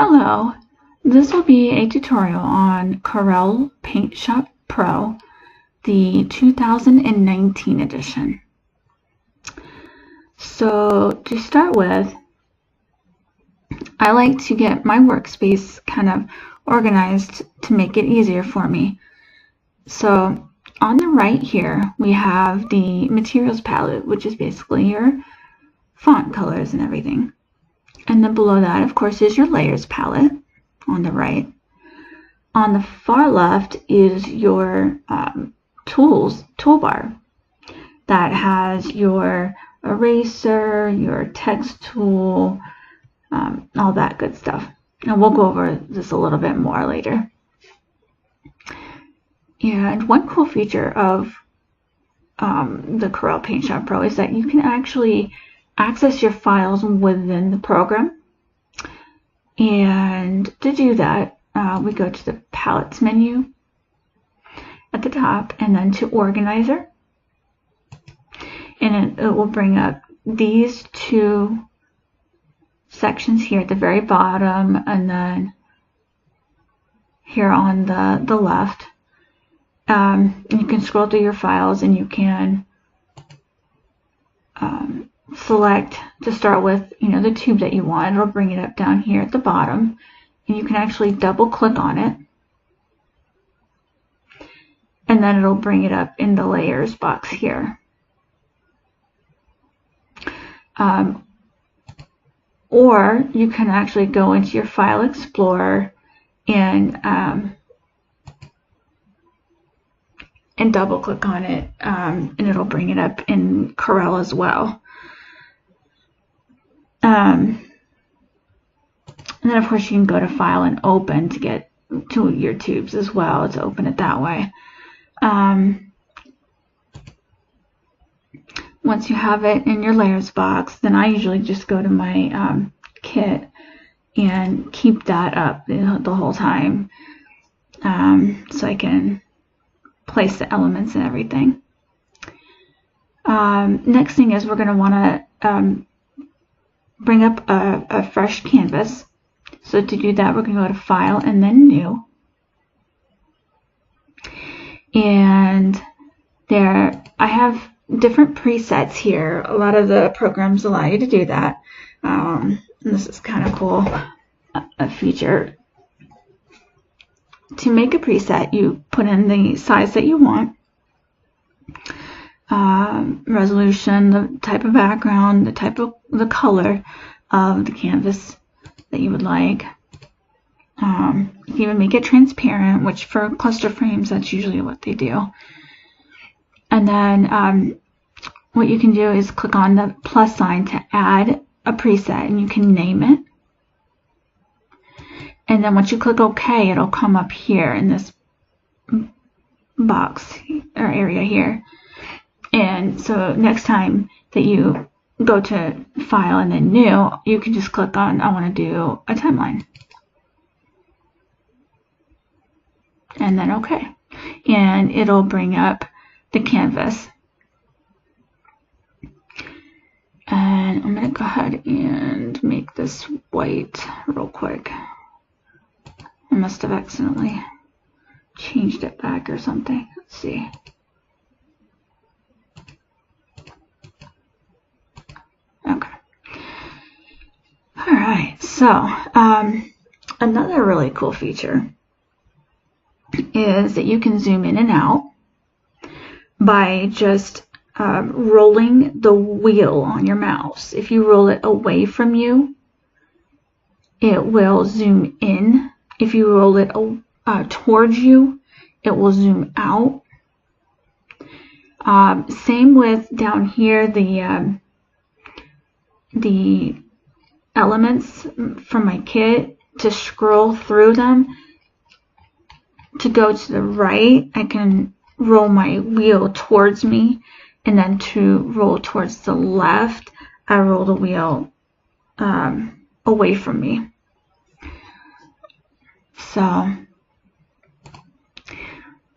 Hello, this will be a tutorial on Corel Paint Shop Pro, the 2019 edition. So to start with, I like to get my workspace kind of organized to make it easier for me. So on the right here, we have the materials palette, which is basically your font colors and everything. And then below that, of course, is your layers palette on the right. On the far left is your toolbar that has your eraser, your text tool, all that good stuff. And we'll go over this a little bit more later. And one cool feature of the Corel Paint Shop Pro is that you can actually access your files within the program. And to do that, we go to the Palettes menu at the top and then to Organizer. And it will bring up these two sections here at the very bottom and then here on the left. You can scroll through your files and you can select to start with, the tube that you want. It'll bring it up down here at the bottom, and you can actually double click on it, and then it'll bring it up in the layers box here. Or you can actually go into your File Explorer and double click on it, and it'll bring it up in Corel as well. And then of course you can go to File and Open to get to your tubes as well, to open it that way. Once you have it in your layers box, then I usually just go to my kit and keep that up the whole time, so I can place the elements and everything. Next thing is we're going to want to bring up a fresh canvas. So to do that, we're going to go to File and then New. And there, I have different presets here. A lot of the programs allow you to do that. And this is kind of cool, a feature. To make a preset, you put in the size that you want, resolution, the type of background, the color of the canvas that you would like. You can even make it transparent, which for cluster frames, that's usually what they do. And then what you can do is click on the plus sign to add a preset, and you can name it. And then once you click OK, it'll come up here in this box or area here. And so next time that you go to File and then New, you can just click on, I want to do a timeline. And then OK. And it'll bring up the canvas. And I'm going to go ahead and make this white real quick. I must have accidentally changed it back or something. Let's see. Okay. All right. So another really cool feature is that you can zoom in and out by just rolling the wheel on your mouse. If you roll it away from you, it will zoom in. If you roll it towards you, it will zoom out. Same with down here, the elements from my kit. To scroll through them, to go to the right, I can roll my wheel towards me, and then to roll towards the left, I roll the wheel away from me. So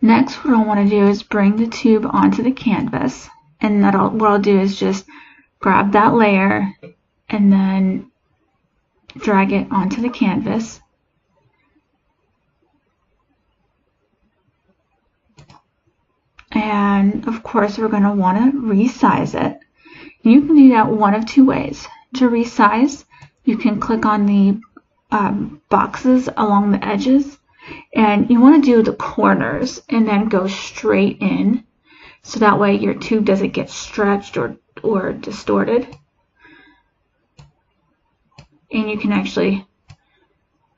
next, what I want to do is bring the tube onto the canvas, and what I'll do is just grab that layer and then drag it onto the canvas. And of course, we're going to want to resize it. You can do that one of two ways. To resize, you can click on the boxes along the edges, and you want to do the corners and then go straight in, so that way your tube doesn't get stretched or distorted. And you can actually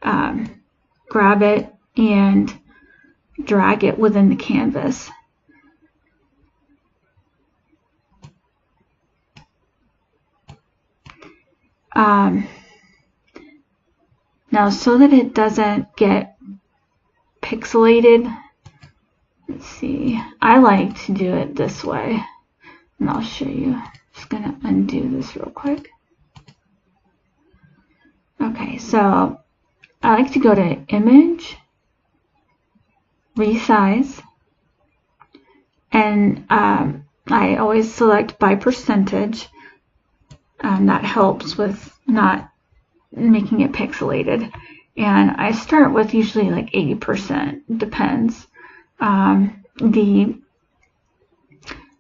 grab it and drag it within the canvas. Now, so that it doesn't get pixelated, let's see, I like to do it this way, and I'll show you. Just gonna undo this real quick. Okay, so I like to go to Image, Resize, and I always select by percentage. That helps with not making it pixelated. And I start with usually like 80%, depends. The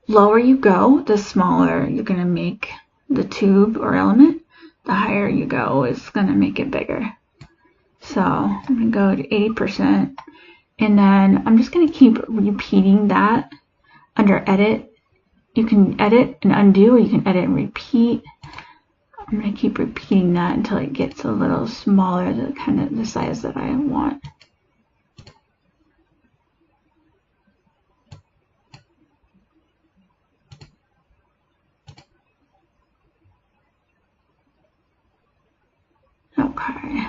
lower you go, the smaller you're going to make the tube or element. The higher you go is going to make it bigger. So I'm going to go to 80%, and then I'm just going to keep repeating that under Edit. You can edit and undo, or you can edit and repeat. I'm going to keep repeating that until it gets a little smaller, the kind of the size that I want. Okay,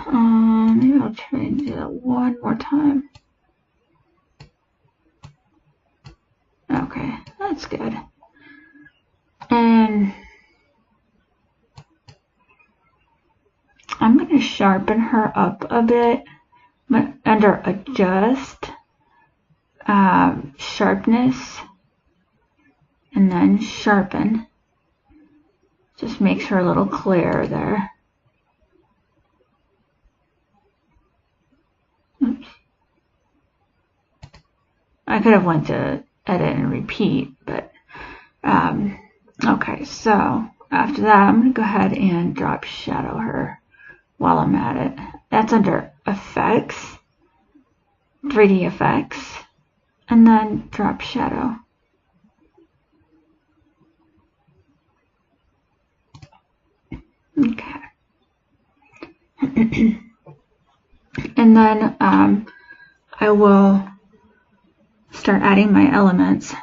maybe I'll try and do that one more time. Okay, that's good. And I'm going to sharpen her up a bit under Adjust, Sharpness, and then Sharpen. Just makes her a little clearer there. Oops. I could have went to Edit and Repeat, but okay, so after that I'm going to go ahead and drop shadow her while I'm at it. That's under Effects, 3D Effects, and then drop shadow. Okay. And then I will start adding my elements.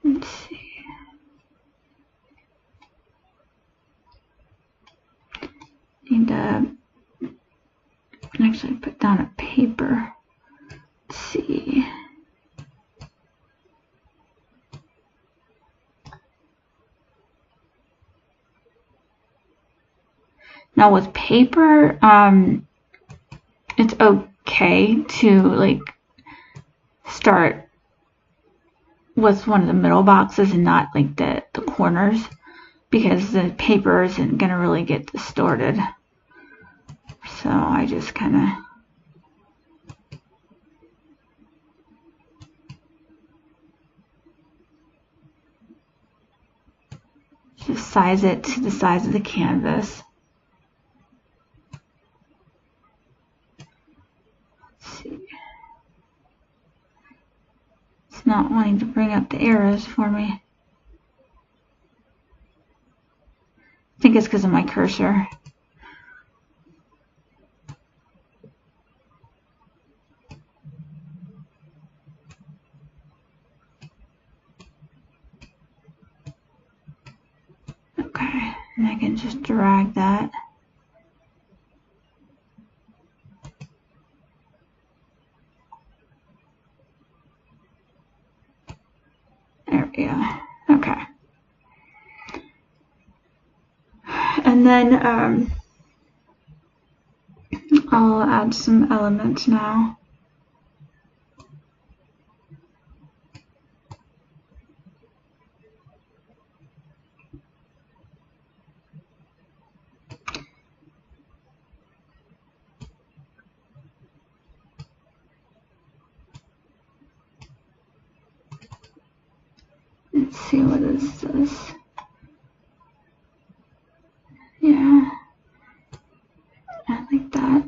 Let's see. Need to actually put down a paper. Let's see. Now with paper, it's okay to like start with one of the middle boxes and not like the corners, because the paper isn't going to really get distorted. So I just kind of just size it to the size of the canvas. Let's see. It's not wanting to bring up the arrows for me. I think it's because of my cursor. Okay, and I can just drag that. There we go. Okay. And then I'll add some elements now. Let's see what this does. Yeah, I like that.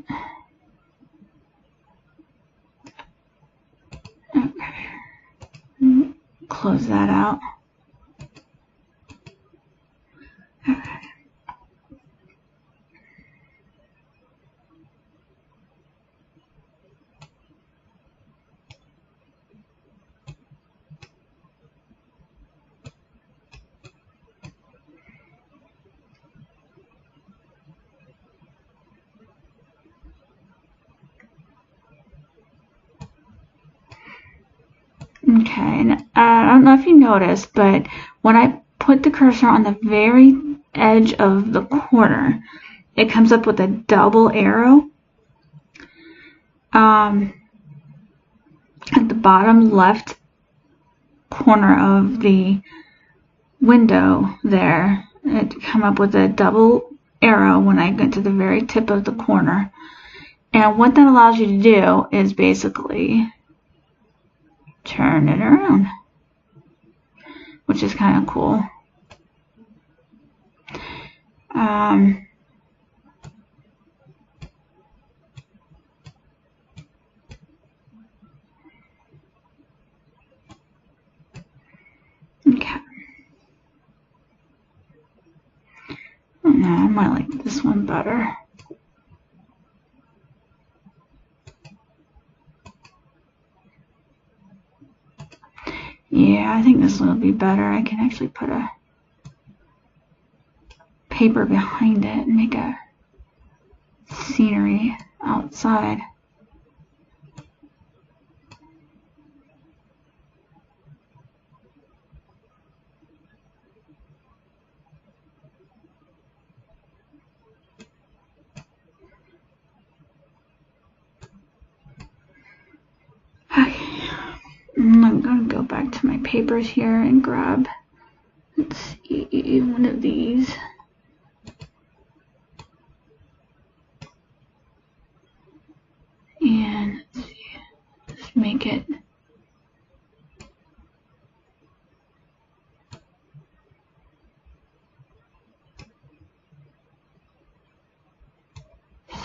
Okay, close that out. Okay. Okay, and I don't know if you noticed, but when I put the cursor on the very edge of the corner, it comes up with a double arrow. At the bottom left corner of the window there, it come up with a double arrow when I get to the very tip of the corner. And what that allows you to do is basically turn it around, which is kind of cool. Okay. No, I might like this one better. Yeah, I think this one will be better. I can actually put a paper behind it and make a scenery outside. Okay, I'm going to go back to my papers here and grab, let's see, one of these. And let's see, just make it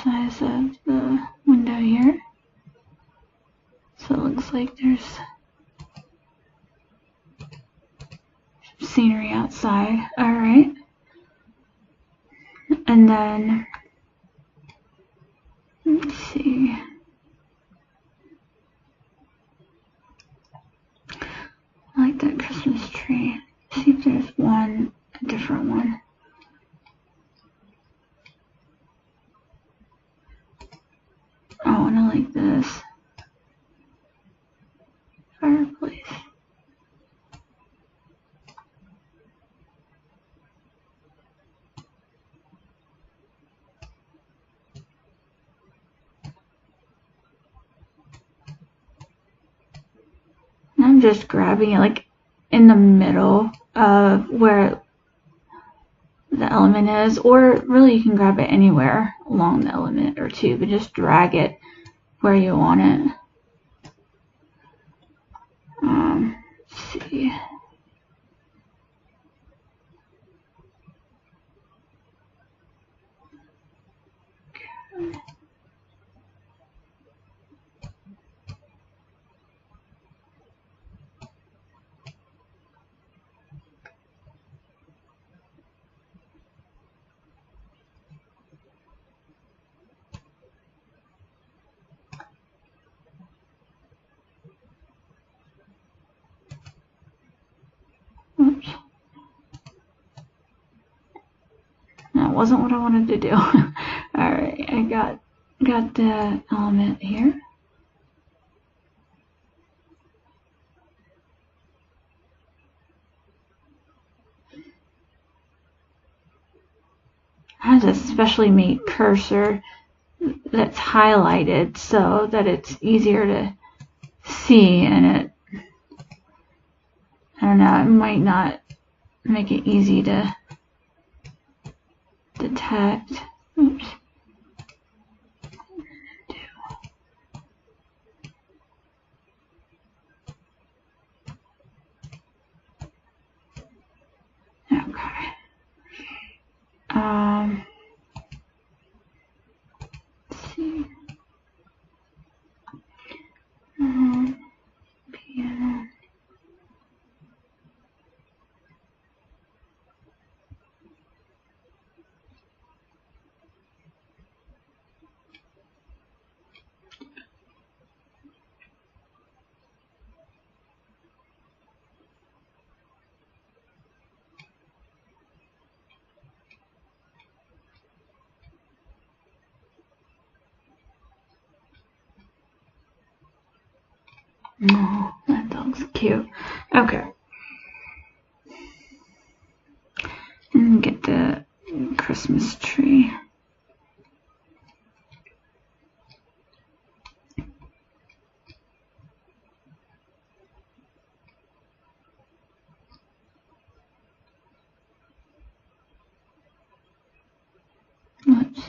size of the window here. So it looks like there's some scenery outside. Alright. And then, let's see. I like that Christmas tree. See if there's a different one. Oh, and I like this fireplace. And I'm just grabbing it like in the middle of where the element is, or really you can grab it anywhere along the element or two, but just drag it where you want it. Let's see. Okay. Oops. That wasn't what I wanted to do. Alright, I got the element here. I have a specially made cursor that's highlighted so that it's easier to see, and it, I don't know, it might not make it easy to detect. Oops. Okay. Let's see. Piano. Oh, that dog's cute. Okay. And get the Christmas tree. Oops.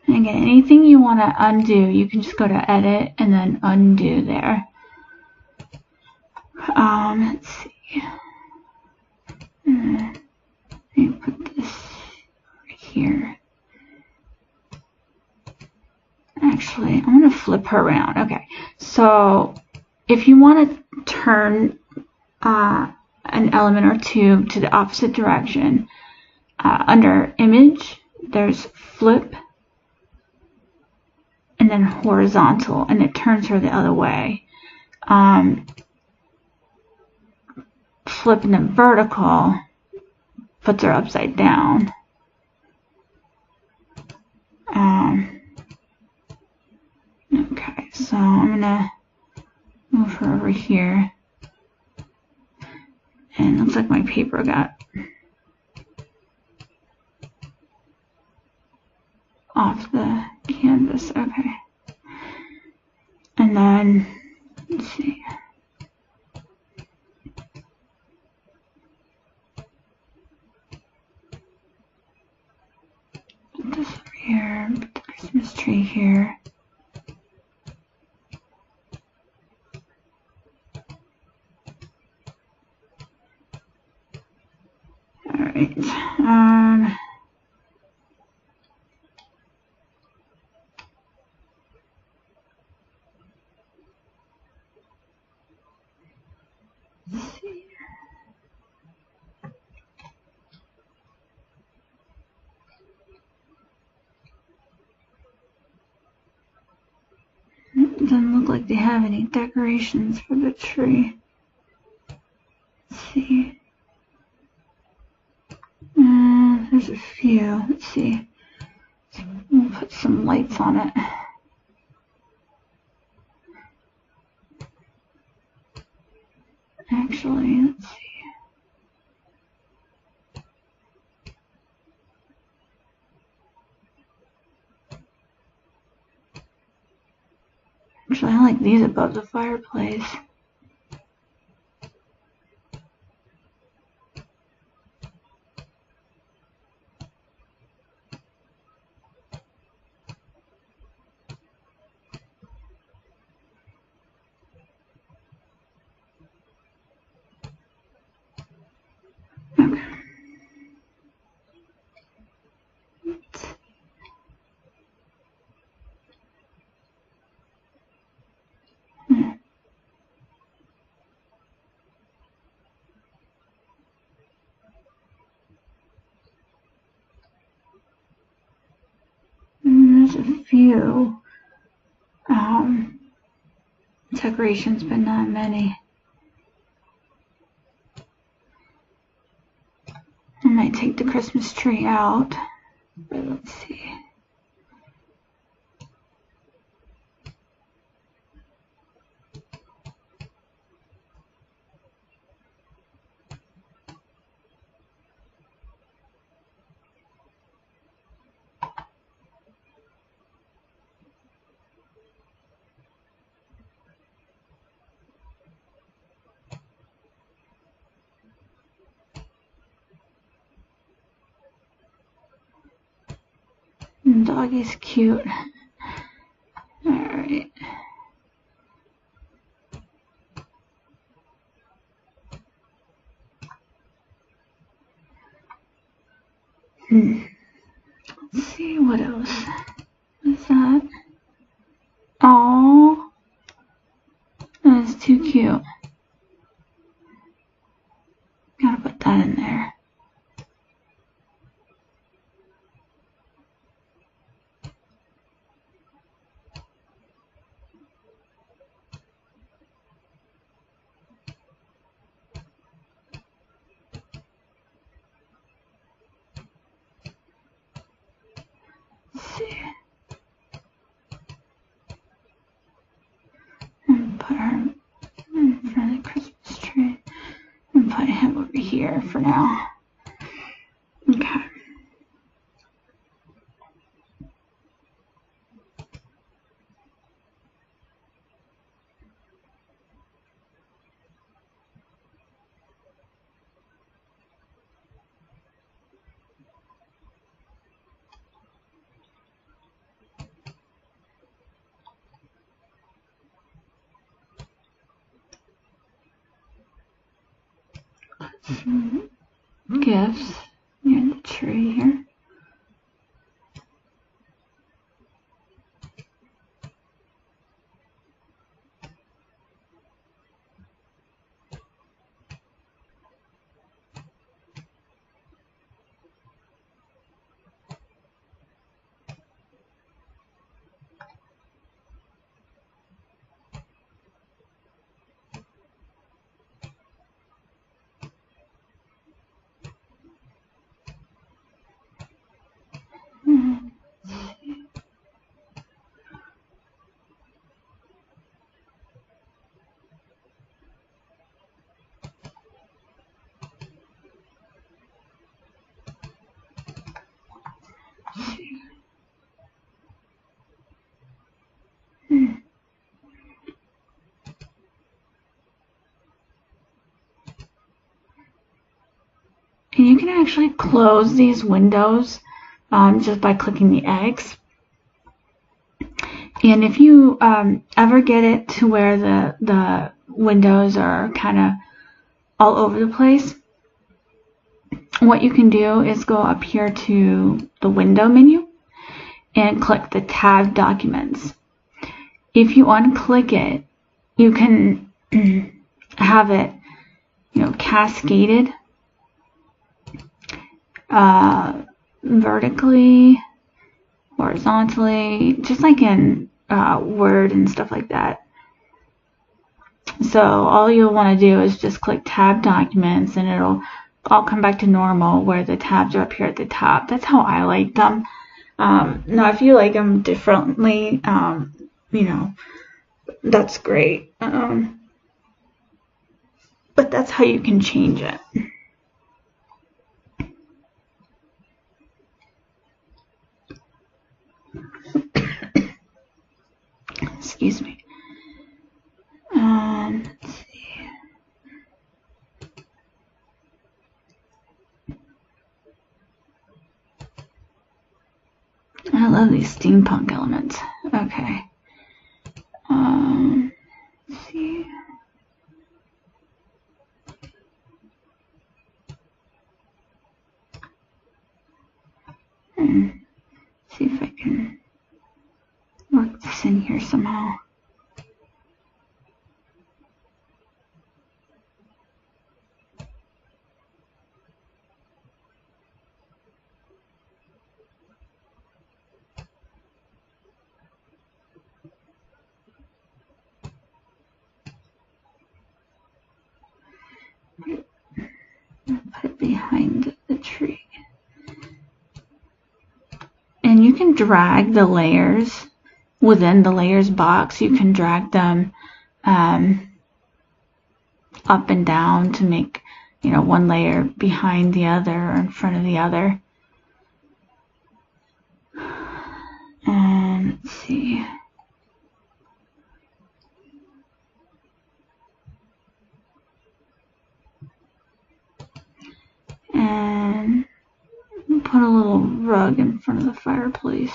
And again, anything you want to undo, you can just go to edit and then undo there. Let's see. Let me put this right here. Actually, I'm going to flip her around. Okay, so if you want to turn an element or two to the opposite direction, under image, there's flip and then horizontal, and it turns her the other way. Flip and then vertical puts her upside down. Okay, so I'm gonna move her over here, and it looks like my paper got off the canvas. Okay, and then let's see. Put this over here. Put the Christmas tree here. All right. Let's see. It doesn't look like they have any decorations for the tree. Let's see. There's a few. Let's see. We'll put some lights on it. Actually, let's see. Actually, I like these above the fireplace. Okay. few decorations, but not many. I might take the Christmas tree out, but let's see. Doggy's cute. Alright. Let's see what else. What's that? Oh, that's too cute. Gotta put that in there. Let's see. And put her in front of the Christmas tree. And put him over here for now. Okay. Some gifts near the tree here. And you can actually close these windows just by clicking the X. And if you ever get it to where the windows are kind of all over the place, what you can do is go up here to the window menu and click the tab documents. If you unclick it, you can have it, cascaded vertically, horizontally, just like in Word and stuff like that. So all you'll want to do is just click tab documents and it'll all come back to normal where the tabs are up here at the top. That's how I like them. Now if you like them differently, that's great. But that's how you can change it. Excuse me. Let's see. I love these steampunk elements. Okay. Let's see. See if I can work this in here somehow. put it behind the tree. And you can drag the layers within the layers box. You can drag them up and down to make, one layer behind the other or in front of the other. And let's see. And put a little rug in front of the fireplace.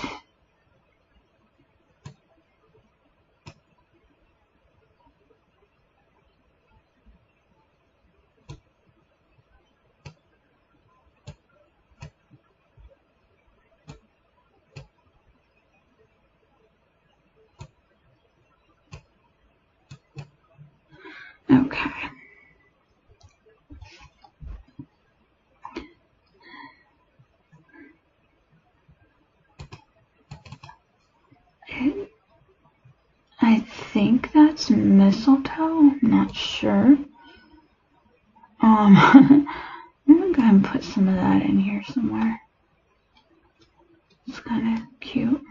Okay. I think that's mistletoe. I'm not sure. I'm gonna go ahead and put some of that in here somewhere. It's kind of cute.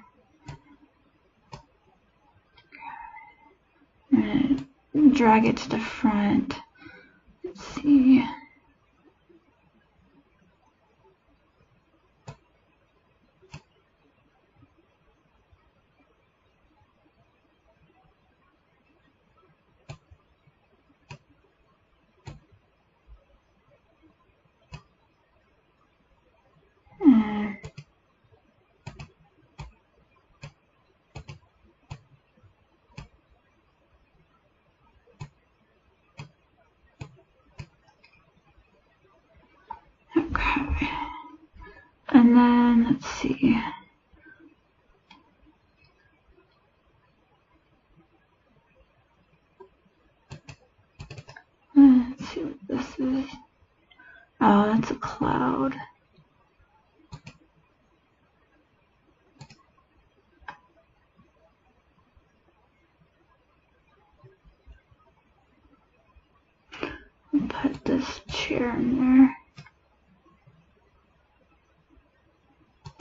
I'm gonna drag it to the front. Let's see. Okay. And then let's see. Let's see what this is. Oh, that's a cloud. Put this chair in there.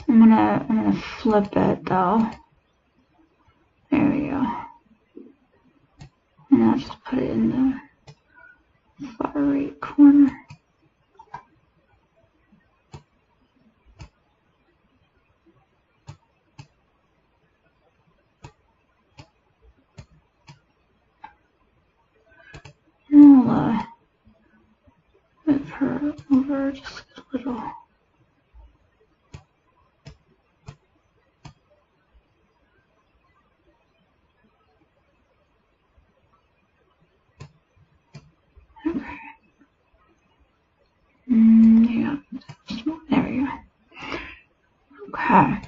I'm gonna flip it though. There we go. And I'll just put it in the far right corner. And I'll move her over just a little. Okay. Yeah. There we go. Okay.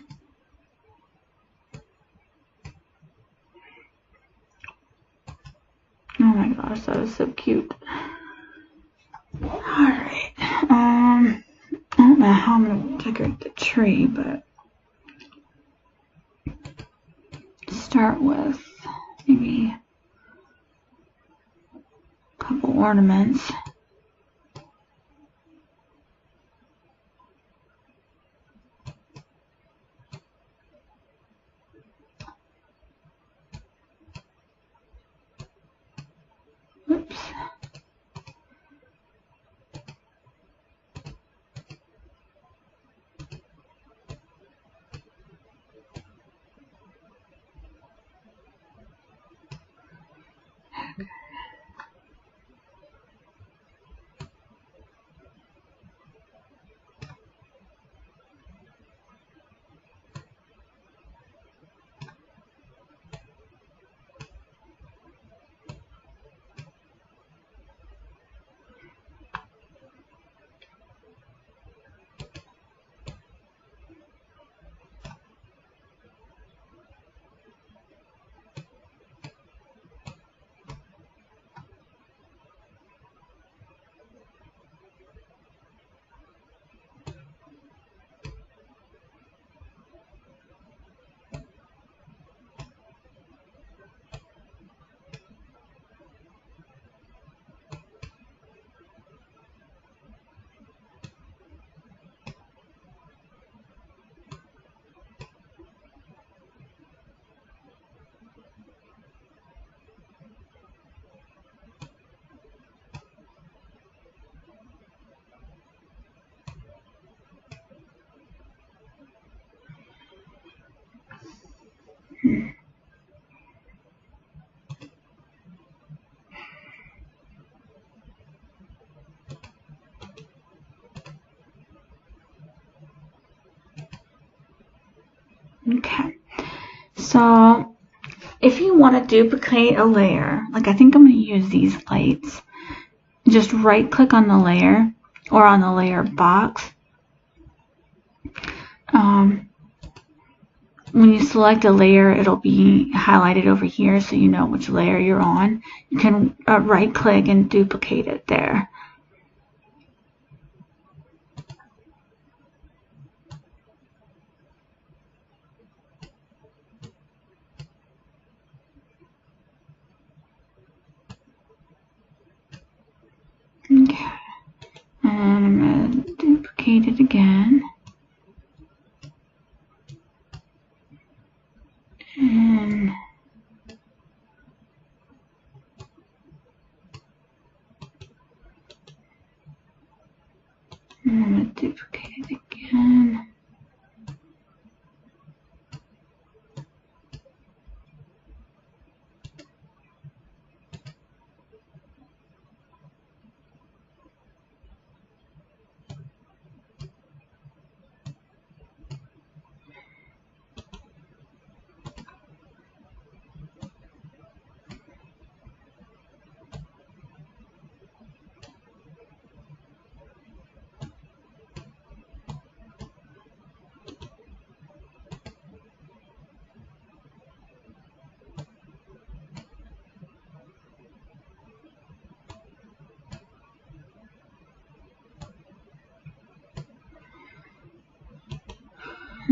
Oh my gosh, that was so cute. Alright. I don't know how I'm gonna decorate the tree, but start with maybe a couple ornaments. Oops. Okay, so if you want to duplicate a layer, like I think I'm going to use these lights, just right click on the layer or on the layer box. When you select a layer, it'll be highlighted over here so you know which layer you're on. You can right click and duplicate it there. Okay, and I'm going to duplicate it again. And I'm going to duplicate it again.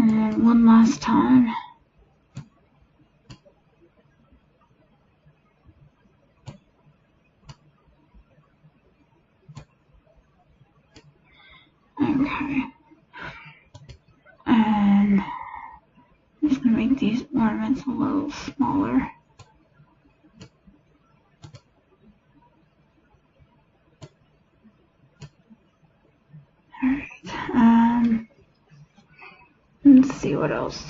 And one last time. Okay. And I'm just going to make these ornaments a little smaller. Alright. Let's see what else.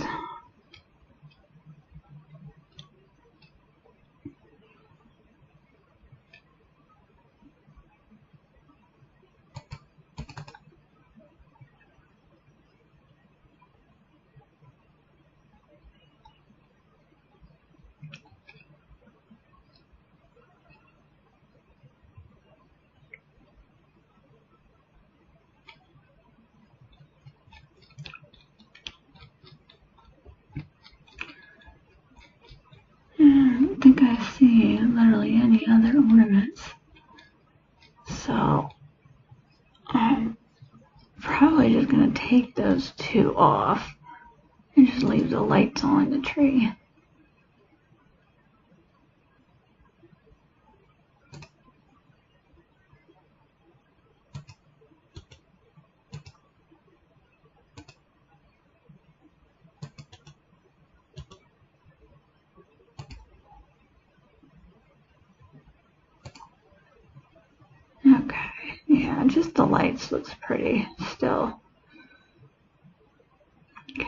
I don't think I see literally any other ornaments. So I'm probably just going to take those two off and just leave the lights on the tree. Okay, yeah, just the lights looks pretty still. Okay.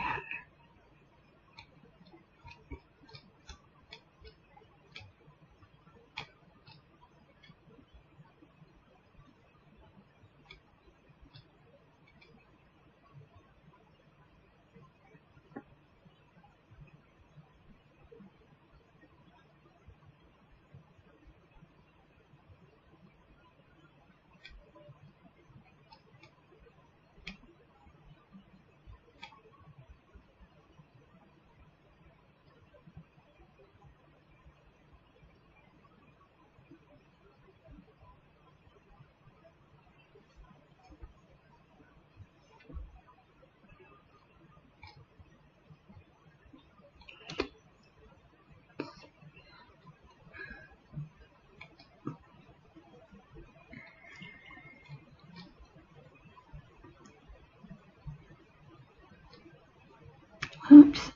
Oops,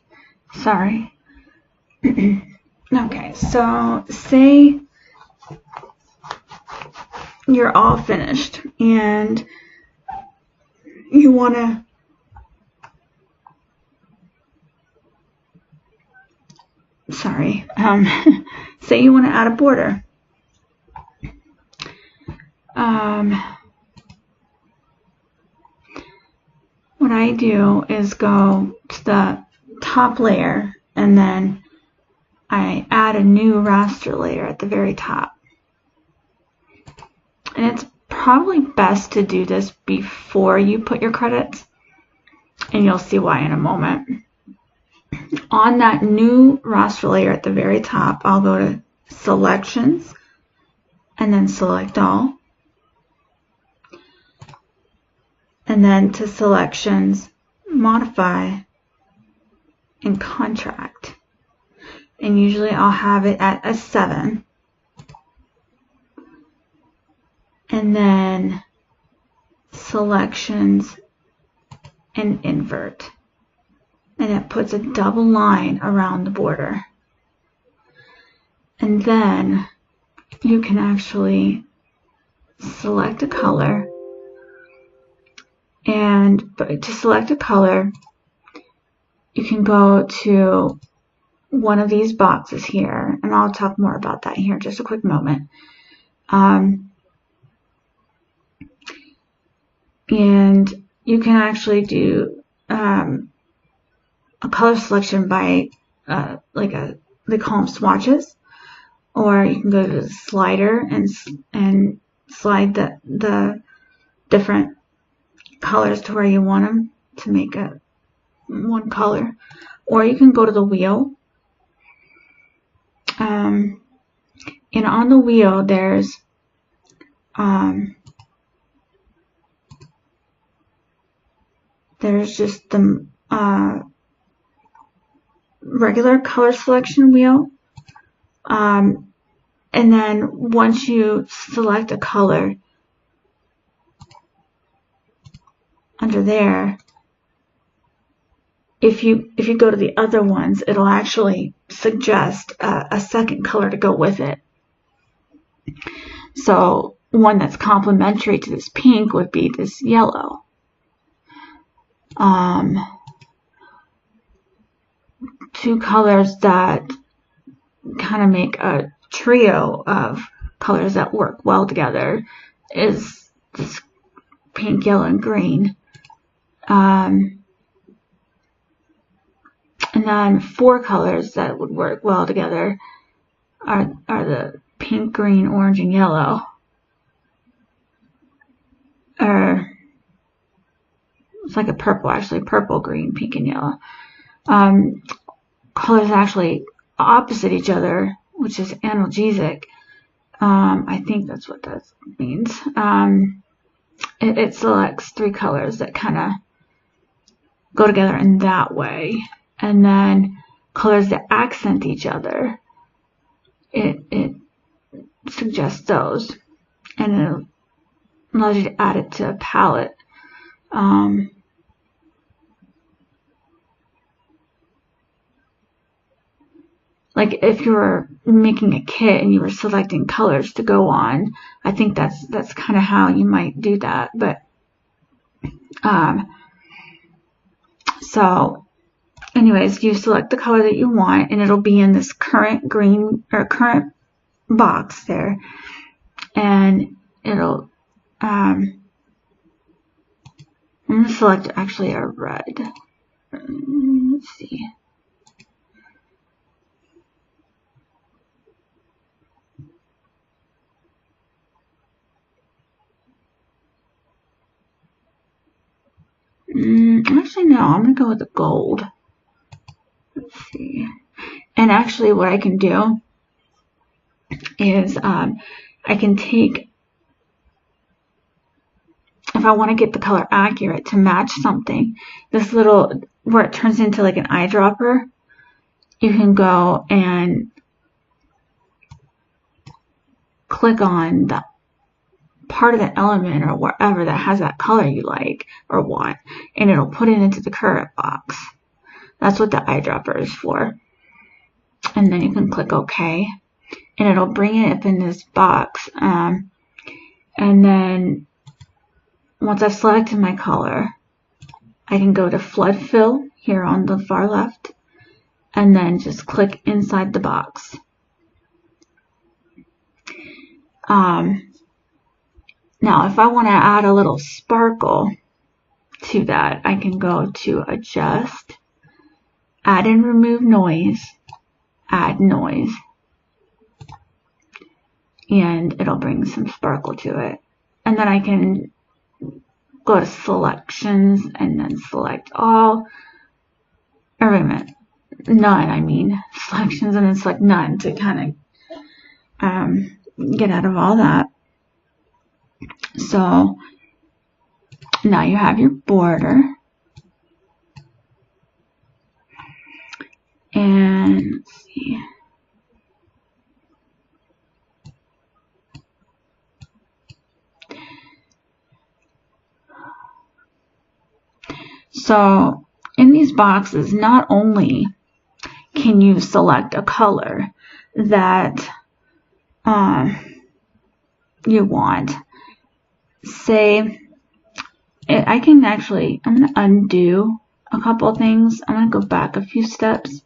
sorry. Okay, so say you're all finished and you want to say you want to add a border. What I do is go to top layer, and then I add a new raster layer at the very top. And it's probably best to do this before you put your credits, and you'll see why in a moment. On that new raster layer at the very top, I'll go to Selections and then Select All. And then to Selections, Modify, and Contract. And usually I'll have it at a 7. And then Selections and Invert. And it puts a double line around the border. And then you can actually select a color. And to select a color, you can go to one of these boxes here, and I'll talk more about that here in just a quick moment. And you can actually do a color selection by they call them swatches, or you can go to the slider and slide the different colors to where you want them to make one color, or you can go to the wheel. And on the wheel there's just the regular color selection wheel, and then once you select a color under there, if you go to the other ones, it'll actually suggest a second color to go with it. So one that's complementary to this pink would be this yellow. Two colors that kind of make a trio of colors that work well together is this pink, yellow, and green. And then 4 colors that would work well together are the pink, green, orange, and yellow. Or it's like a purple, actually. Purple, green, pink, and yellow. Colors actually opposite each other, which is analgesic. I think that's what that means. It selects 3 colors that kind of go together in that way. And then colors that accent each other, it suggests those. And it allows you to add it to a palette. Like if you were making a kit and you were selecting colors to go on, I think that's kind of how you might do that. But so anyways, you select the color that you want, and it'll be in this current green or current box there, and it'll I'm going to select actually a red. Let's see. Actually, no, I'm going to go with the gold. Let's see. And actually what I can do is I can take, if I want to get the color accurate to match something, this little, where it turns into like an eyedropper, you can go and click on the part of the element or wherever that has that color you like or want, and it'll put it into the current box. That's what the eyedropper is for. And then you can click OK, and it'll bring it up in this box. And then once I've selected my color, I can go to Flood Fill here on the far left, and then just click inside the box. Now, if I want to add a little sparkle to that, I can go to Adjust, add and remove noise, add noise, and it'll bring some sparkle to it. And then I can go to selections and then select all, or wait a minute, none, I mean, selections and then select none to kind of get out of all that. So now you have your border. And let's see. So in these boxes, not only can you select a color that you want, say, I can actually, I'm going to undo a couple of things. I'm going to go back a few steps.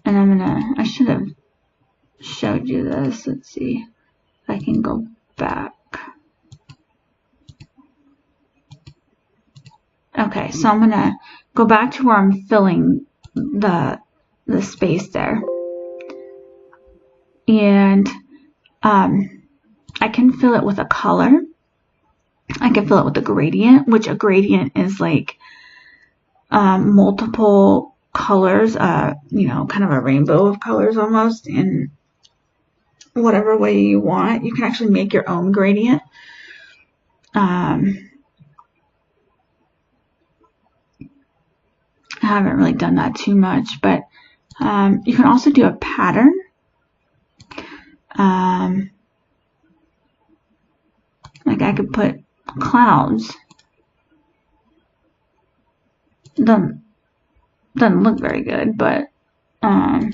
And I'm going to, I should have showed you this. Let's see if I can go back. Okay, so I'm going to go back to where I'm filling the space there. And I can fill it with a color. I can fill it with a gradient, which a gradient is like multiple colors, you know, kind of a rainbow of colors almost, in whatever way you want. You can actually make your own gradient. I haven't really done that too much, but you can also do a pattern. Like I could put clouds. Doesn't look very good, but I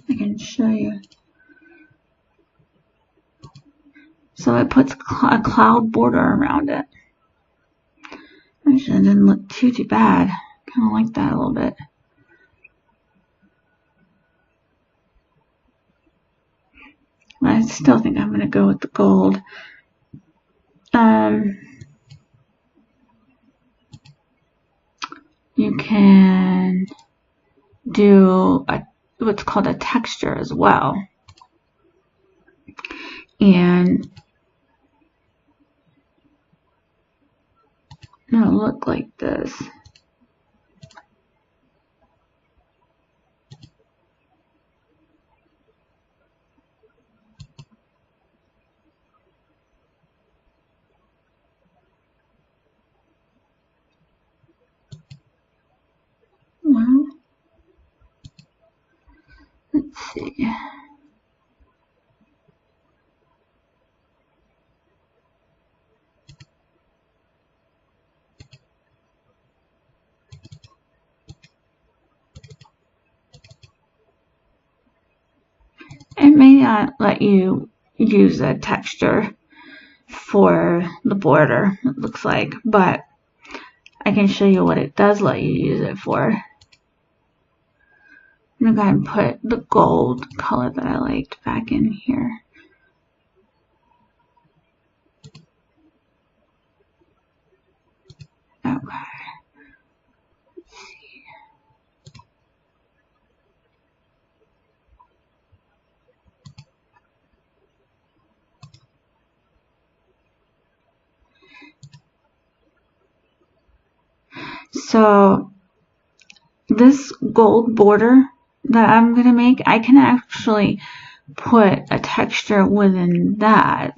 can show you. So it puts a cloud border around it. Actually, it didn't look too bad. Kind of like that a little bit. But I still think I'm going to go with the gold. You can do what's called a texture as well. And it'll look like this. Well, let's see. It may not let you use a texture for the border, it looks like, but I can show you what it does let you use it for. I'm going to go ahead and put the gold color that I liked back in here. Okay. Let's see. So this gold border that I'm going to make, I can actually put a texture within that.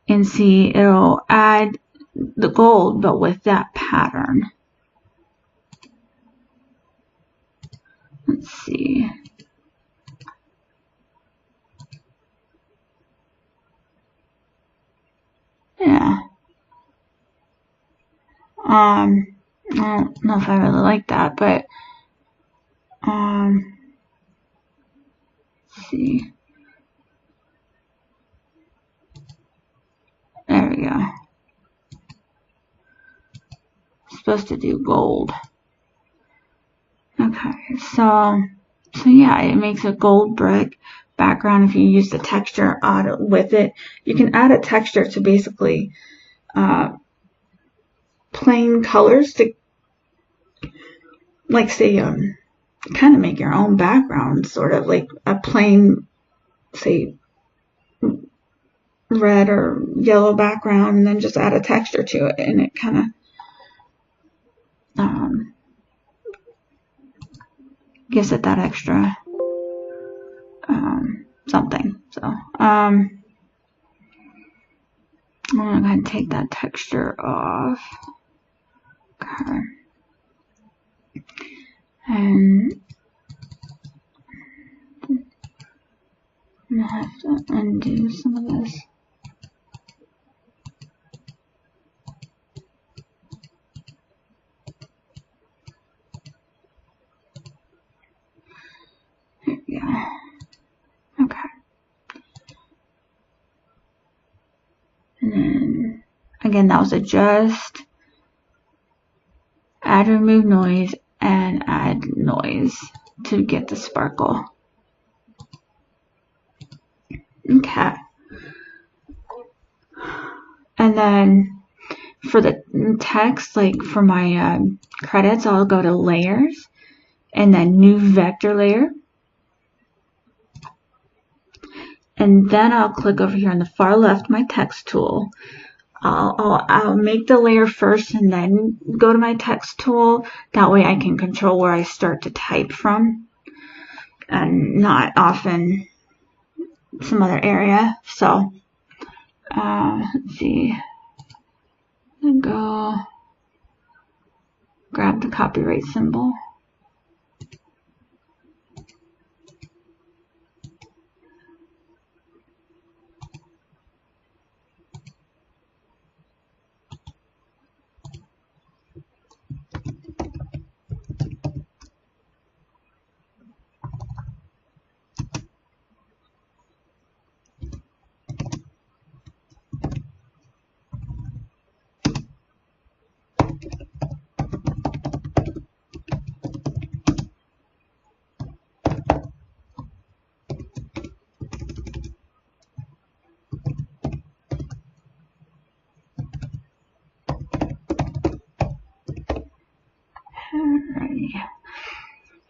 And see, it'll add the gold, but with that pattern. Let's see. Yeah. I don't know if I really like that, but let's see. There we go. Supposed to do gold. Okay, so yeah, it makes a gold brick background if you use the texture with it. You can add a texture to basically plain colors to, like, say, kind of make your own background, sort of like a plain, say, red or yellow background, and then just add a texture to it, and it kind of gives it that extra something. So I'm gonna go ahead and take that texture off. Okay. And I'm gonna have to undo some of this. There we go. Okay. And then again, that was adjust, add, remove noise, and add noise to get the sparkle. Okay. And then for the text, like for my credits, I'll go to layers and then new vector layer. And then I'll click over here on the far left, my text tool. I'll make the layer first and then go to my text tool. That way I can control where I start to type from and not often some other area. So let's see. I'm gonna go grab the copyright symbol.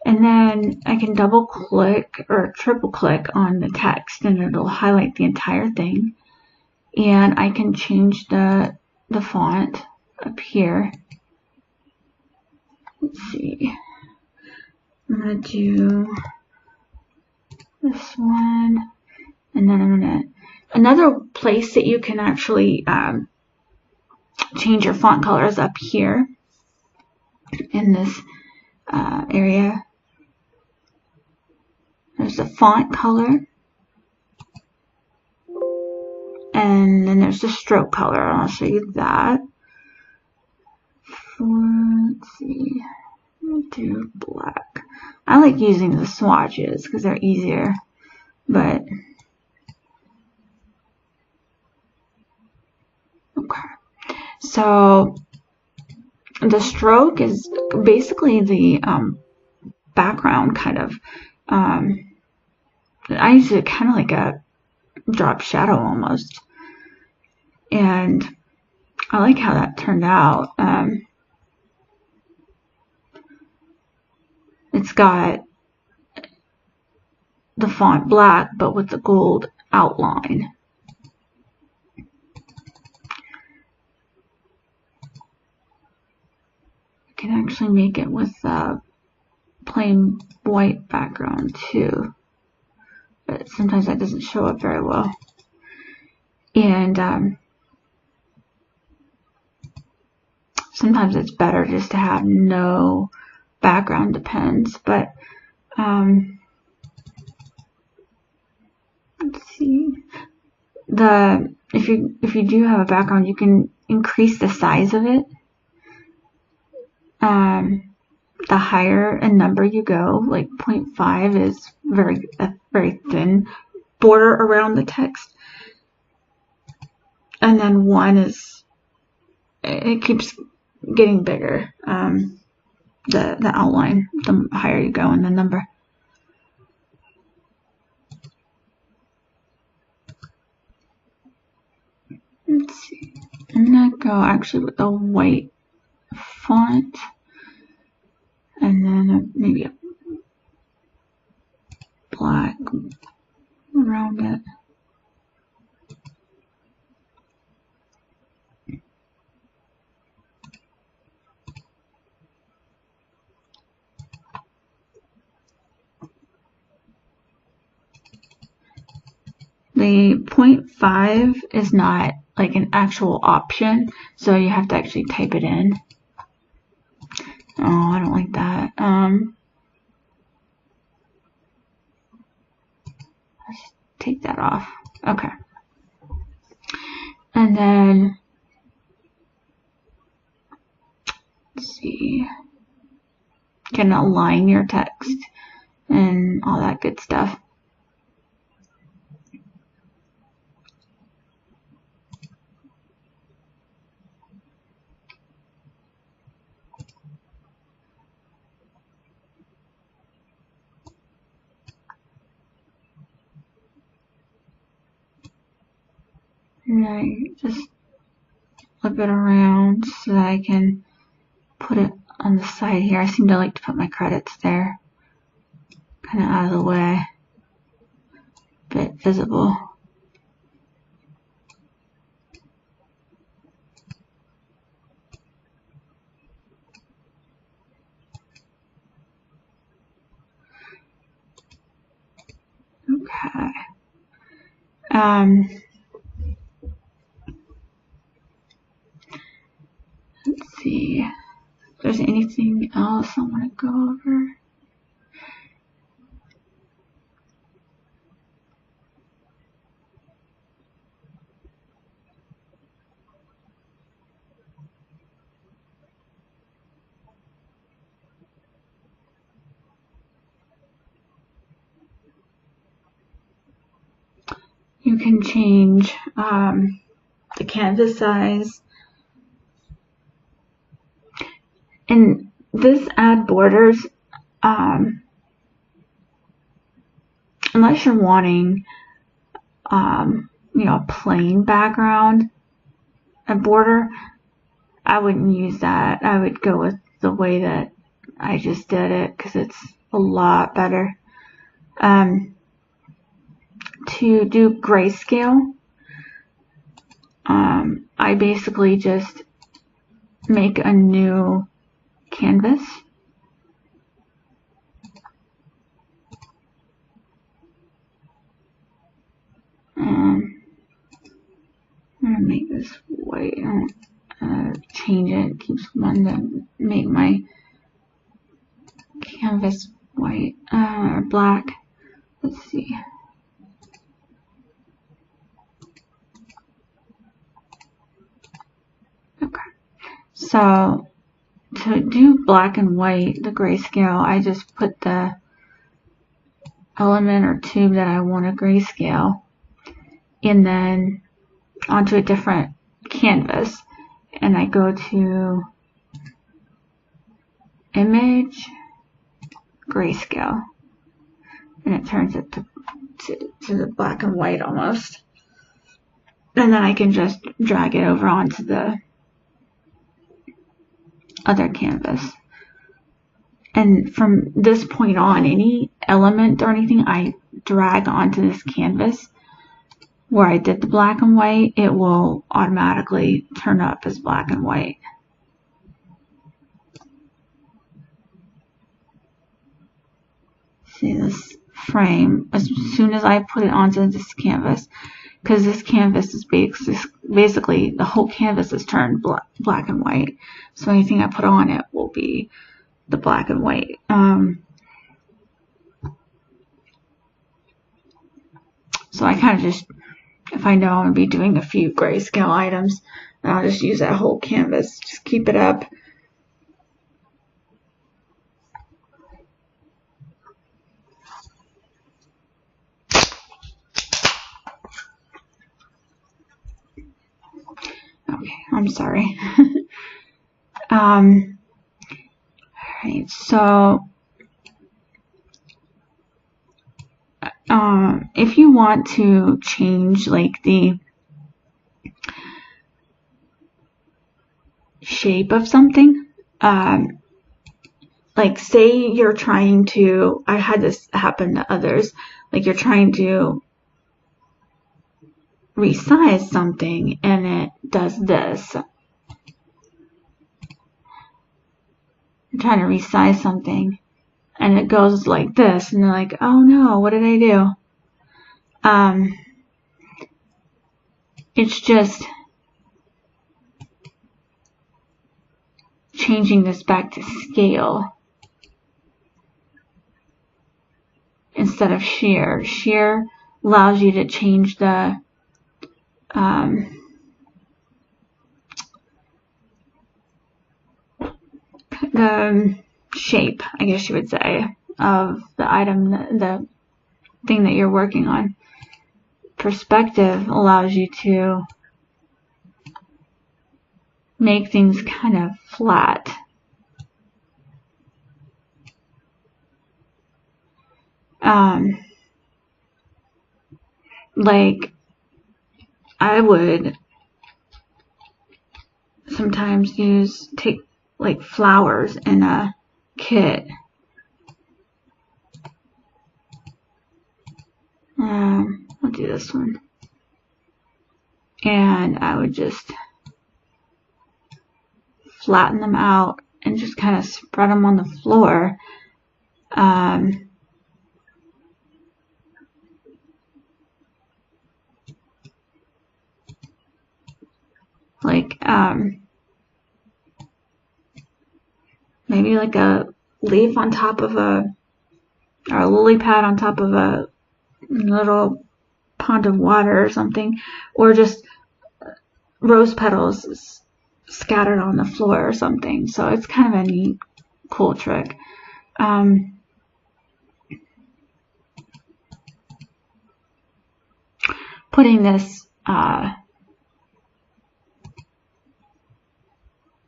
And then I can double click or triple click on the text and it'll highlight the entire thing. And I can change the font up here. Let's see. I'm going to do this one. And then I'm going to, another place that you can actually change your font color is up here in this area. There's the font color, and then there's the stroke color, and I'll show you that. Let's see, I'll do black. I like using the swatches because they're easier, but okay. So the stroke is basically the background kind of. I use it kind of like a drop shadow almost, and I like how that turned out. It's got the font black but with the gold outline. You can actually make it with a plain white background too, but sometimes that doesn't show up very well. And sometimes it's better just to have no background, depends. But let's see. If you do have a background, you can increase the size of it. The higher a number you go, like 0.5 is a very thin border around the text, and then 1 is, it keeps getting bigger. The outline, the higher you go in the number. Let's see. I'm gonna go actually with the white font, and then maybe a black around it. The 0.5 is not like an actual option, so you have to actually type it in. Oh, I don't like that. Let's take that off. Okay. And then, let's see, you can align your text and all that good stuff. And I just flip it around so that I can put it on the side here. I seem to like to put my credits there, kind of out of the way, a bit visible. Okay. Let's see if there's anything else I want to go over. You can change the canvas size. And this add borders, unless you're wanting, a plain background, a border, I wouldn't use that. I would go with the way that I just did it because it's a lot better. To do grayscale, I basically just make a new canvas. I'm going to make this white. Change it. Keeps one to make my canvas white or black. Let's see. Okay. So to do black and white, the grayscale, I just put the element or tube that I want to grayscale and then onto a different canvas, and I go to image, grayscale, and it turns it to the black and white almost, and then I can just drag it over onto the other canvas. And from this point on, any element or anything I drag onto this canvas where I did the black and white, it will automatically turn up as black and white. See this frame, as soon as I put it onto this canvas, because this canvas is basically the whole canvas is turned black and white, so anything I put on it will be the black and white. So I kind of just, if I know I'm going to be doing a few grayscale items, I'll just use that whole canvas, just keep it up. Okay, I'm sorry. Alright, so if you want to change like the shape of something, like say you're trying to, I had this happen to others, like you're trying to resize something and it does this. I'm trying to resize something and it goes like this, and they're like, oh no, what did I do? It's just changing this back to scale instead of shear. Shear allows you to change the shape, I guess you would say, of the item, the thing that you're working on. Perspective allows you to make things kind of flat. Like I would sometimes take like flowers in a kit. I'll do this one. And I would just flatten them out and just kind of spread them on the floor. Maybe like a leaf on top of or a lily pad on top of a little pond of water or something, or just rose petals scattered on the floor or something. So it's kind of a neat, cool trick. Putting this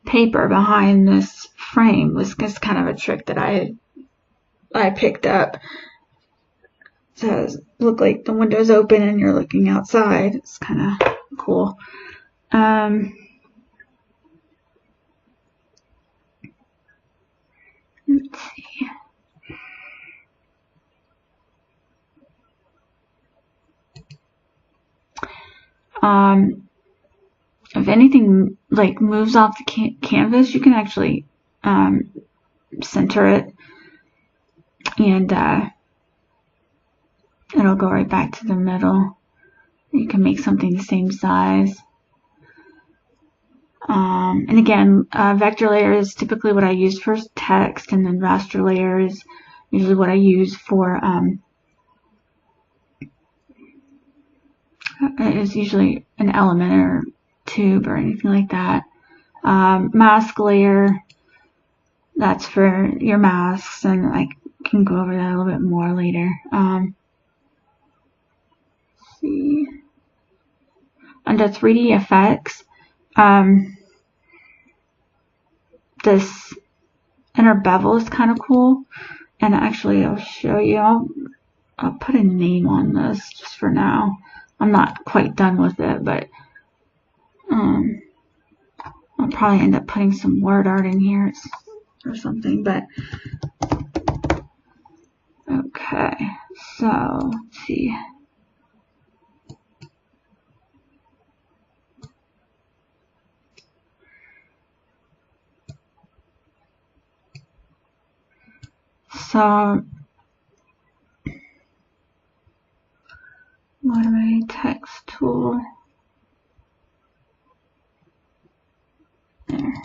paper behind this frame was just kind of a trick that I picked up. So it look like the window's open and you're looking outside. It's kind of cool. Let's see. If anything like moves off the canvas, you can actually center it, and it'll go right back to the middle. You can make something the same size. And again, vector layer is typically what I use for text, and then raster layer is usually what I use for is usually an element or tube or anything like that. Mask layer, that's for your masks, and I can go over that a little bit more later. Let's see. Under 3D effects, this inner bevel is kind of cool, and actually I'll show you. I'll put a name on this just for now. I'm not quite done with it, but I'll probably end up putting some word art in here or something. But okay, so let's see. So what am I? Text tool.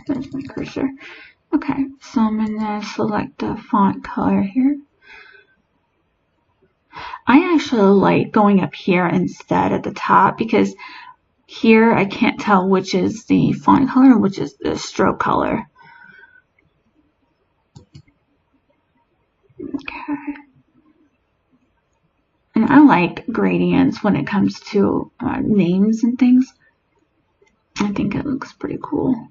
There's my cursor. Okay, so I'm gonna select the font color here. I actually like going up here instead at the top, because here I can't tell which is the font color and which is the stroke color. Okay. And I like gradients when it comes to names and things. I think it looks pretty cool.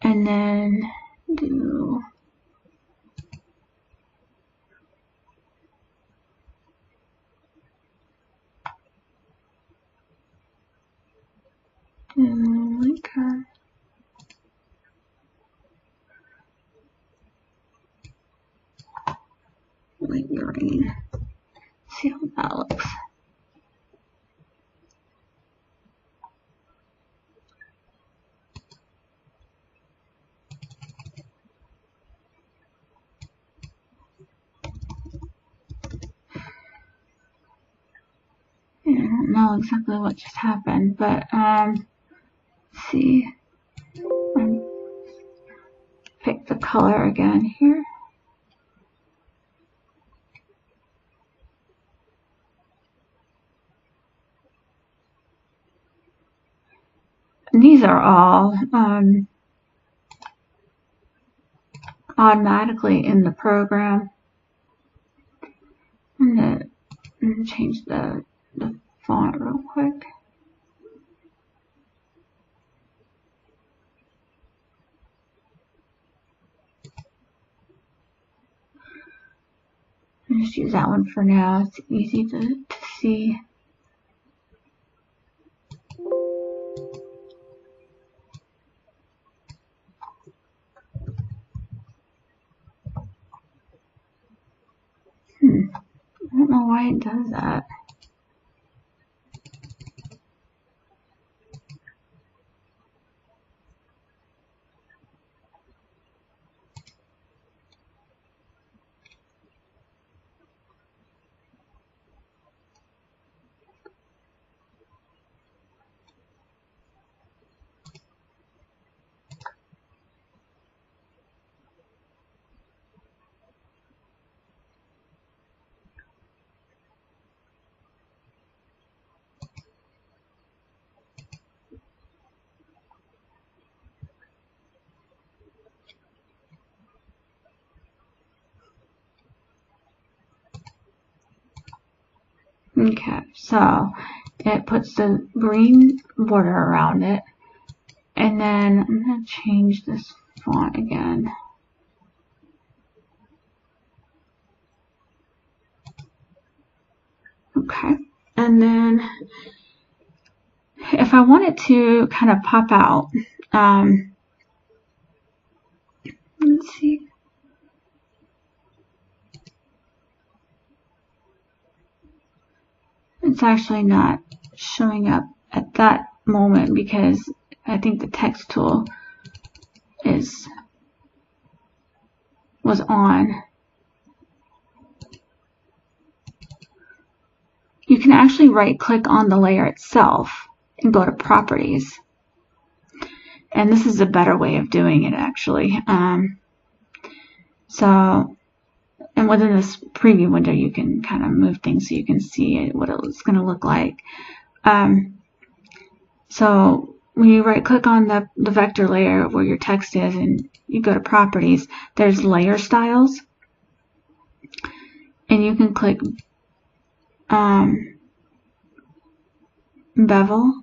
And then do like light green. See how that looks. I don't know exactly what just happened, but let's see. Pick the color again here. And these are all automatically in the program. I'm gonna change the font real quick. I'll just use that one for now. It's easy to see. I don't know why it does that. Okay, so it puts the green border around it, and then I'm going to change this font again. Okay, and then if I want it to kind of pop out, let's see. It's actually not showing up at that moment because I think the text tool was on. You can actually right click on the layer itself and go to properties. And this is a better way of doing it actually. And within this preview window, you can kind of move things so you can see what it's going to look like. So when you right click on the vector layer where your text is and you go to properties, there's layer styles. And you can click bevel.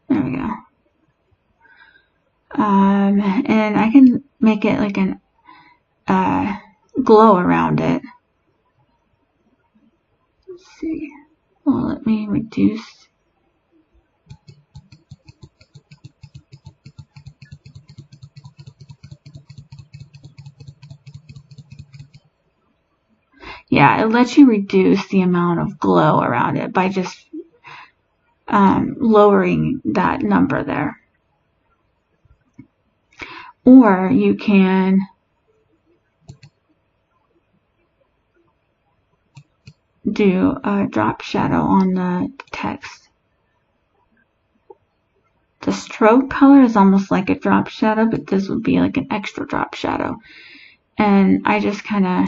There we go. And I can make it like an glow around it. Let's see. Well, let me reduce. Yeah, it lets you reduce the amount of glow around it by just lowering that number there. Or you can do a drop shadow on the text. The stroke color is almost like a drop shadow, but this would be like an extra drop shadow. And I just kind of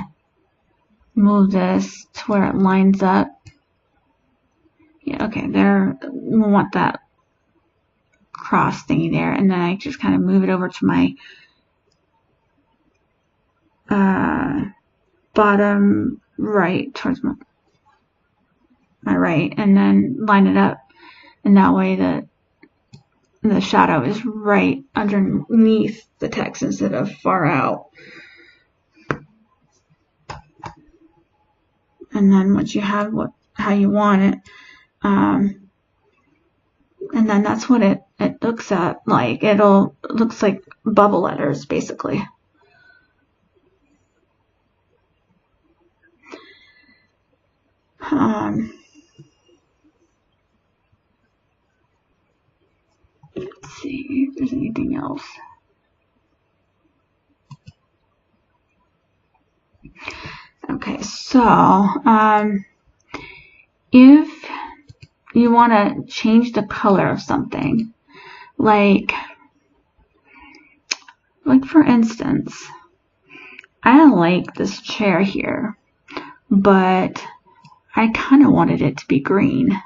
move this to where it lines up. Yeah, okay, there, we want that cross thingy there, and then I just kind of move it over to my bottom right, towards my right, and then line it up, and that way the shadow is right underneath the text instead of far out. and then once you have how you want it, and then that's what it looks like. It looks like bubble letters basically. Let's see if there's anything else. Okay, so if you want to change the color of something, like for instance, I like this chair here, but I kind of wanted it to be green.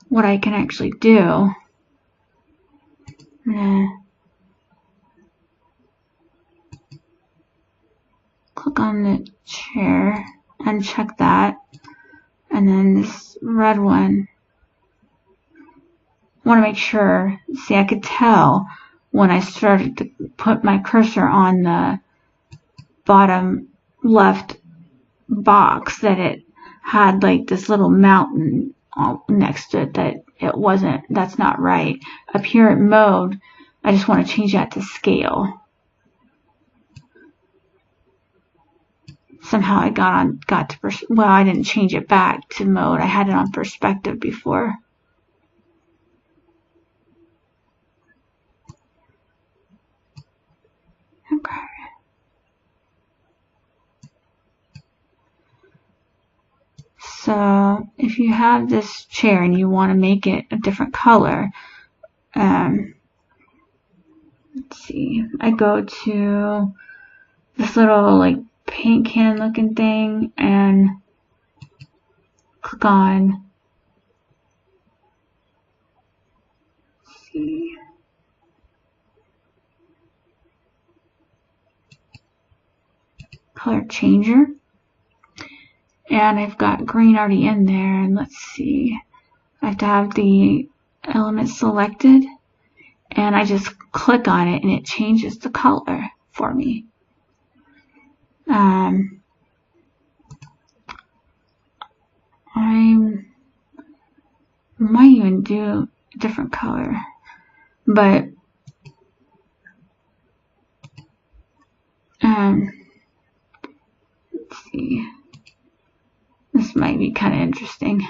What I can actually do, click on the chair and check that, and then this red one, I want to make sure, see, I could tell when I started to put my cursor on the bottom left box that it had like this little mountain next to it, that's not right. Up here at mode, I just want to change that to scale. Somehow I got to, well, I didn't change it back to mode. I had it on perspective before. Okay. So if you have this chair and you want to make it a different color, let's see, I go to this little like paint can looking thing and click on, let's see, color changer. And I've got green already in there, and let's see, I have to have the element selected, and I just click on it and it changes the color for me. I might even do a different color, but let's see. This might be kind of interesting.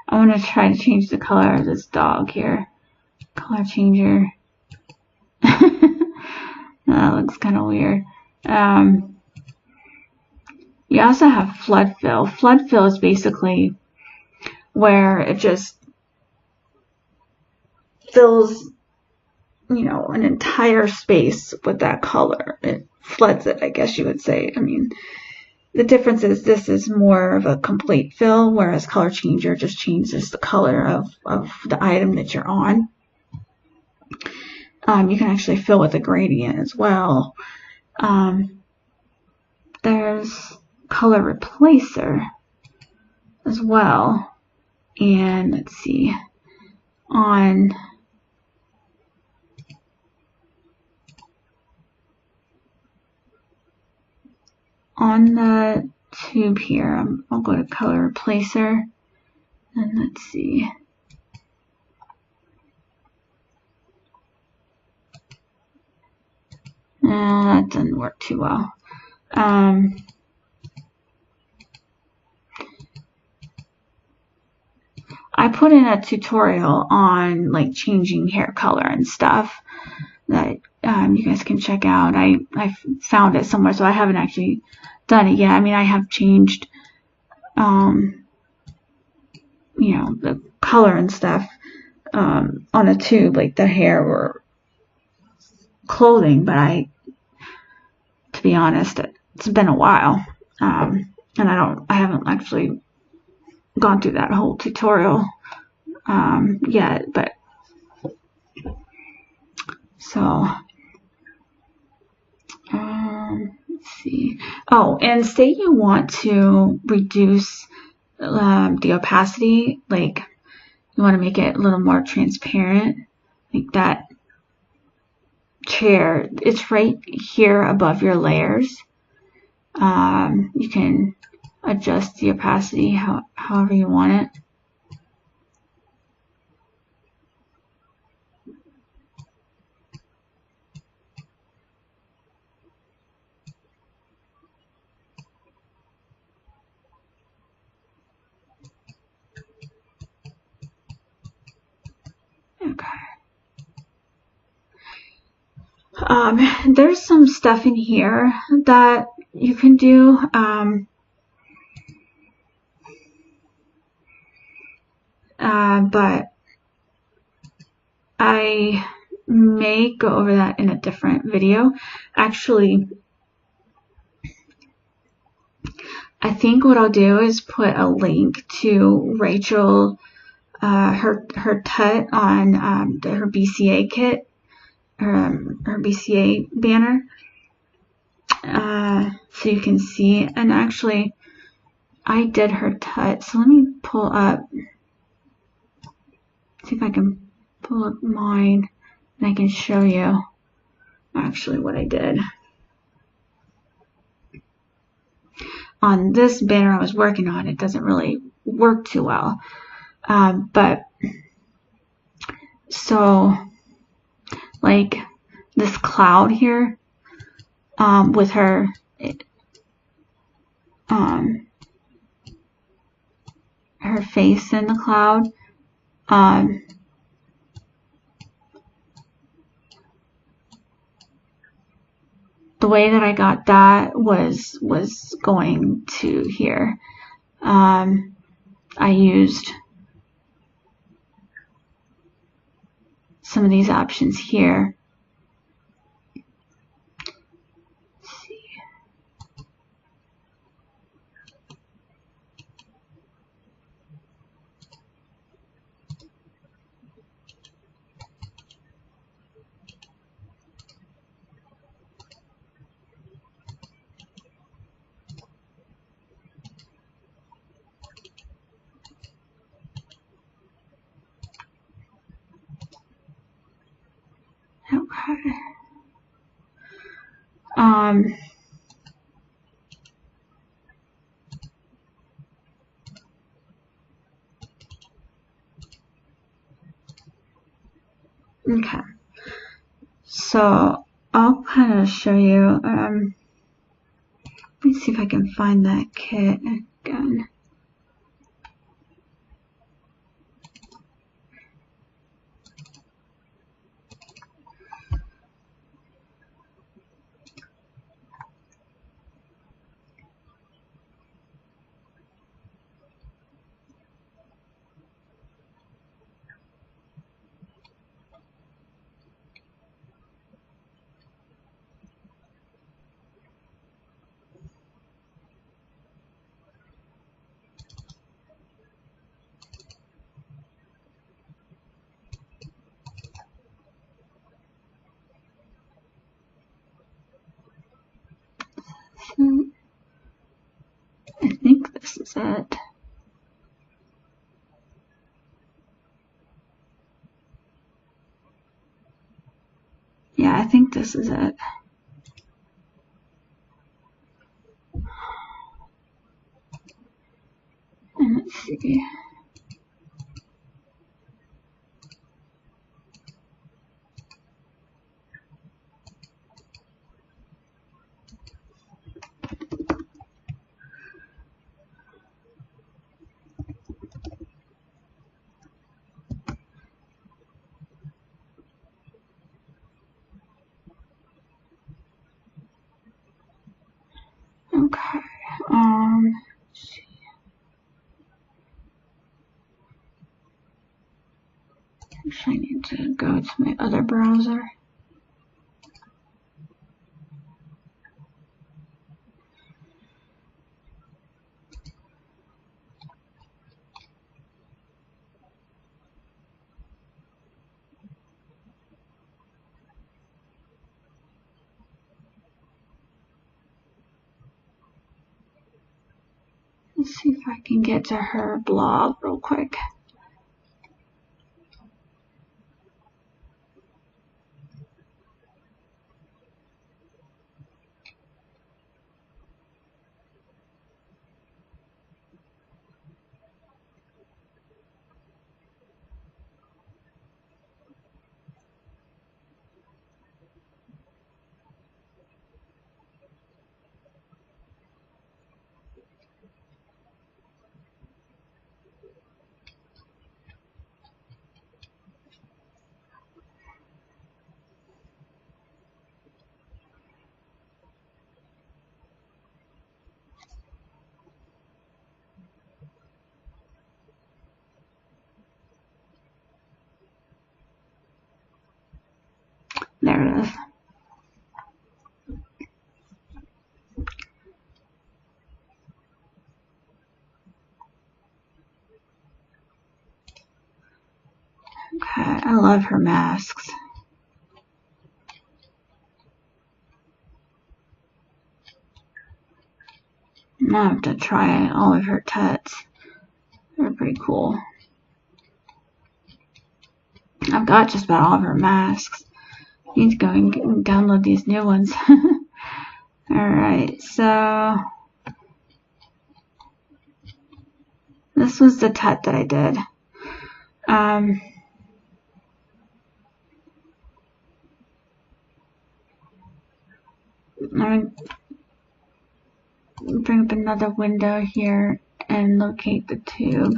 I want to try to change the color of this dog here. Color changer. That looks kind of weird. You also have flood fill. Flood fill is basically where it just fills, an entire space with that color. It floods it, I guess you would say. I mean, the difference is this is more of a complete fill, whereas color changer just changes the color of the item that you're on. You can actually fill with a gradient as well. There's color replacer as well. And let's see, on the tube here, I'll go to color replacer, and let's see. That doesn't work too well. I put in a tutorial on like changing hair color and stuff that you guys can check out. I found it somewhere, so I haven't actually done it yet. I mean, I have changed, the color and stuff on a tube, like the hair or clothing, but to be honest, it's been a while, and I haven't actually gone through that whole tutorial yet, but so let's see. Oh, and say you want to reduce the opacity, like you want to make it a little more transparent, like that chair, it's right here above your layers. You can adjust the opacity however you want it. Okay. There's some stuff in here that you can do. But I may go over that in a different video. Actually, I think what I'll do is put a link to Rachel, her tut on her BCA kit, her BCA banner, so you can see. And actually, I did her tut, so let me pull up, see if I can pull up mine, and I can show you actually what I did. On this banner I was working on, it doesn't really work too well. But so like this cloud here, with her her face in the cloud, the way that I got that was going to here. I used some of these options here. Let's see. Okay. Okay. So I'll kind of show you. Let me see if I can find that kit again. I think this is it. Yeah, I think this is it. And let's see. Okay. Let's see. Actually, I need to go to my other browser. Let's see if I can get to her blog real quick. There it is. Okay, I love her masks. I have to try all of her tats. They're pretty cool. I've got just about all of her masks. Need to go and download these new ones. Alright, so this was the tat that I did. I'm going to bring up another window here and locate the tube.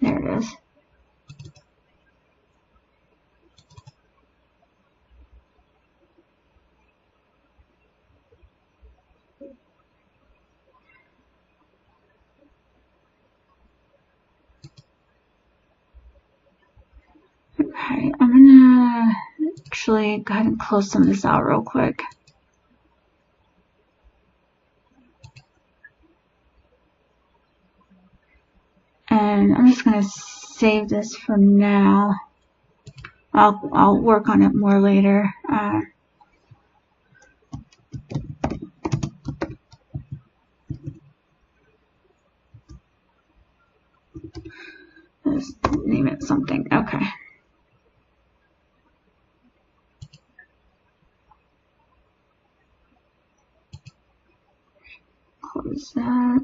There it is. Okay, I'm gonna actually go ahead and close some of this out real quick. And I'm just gonna save this for now. I'll work on it more later. Let's name it something. Okay. Close that.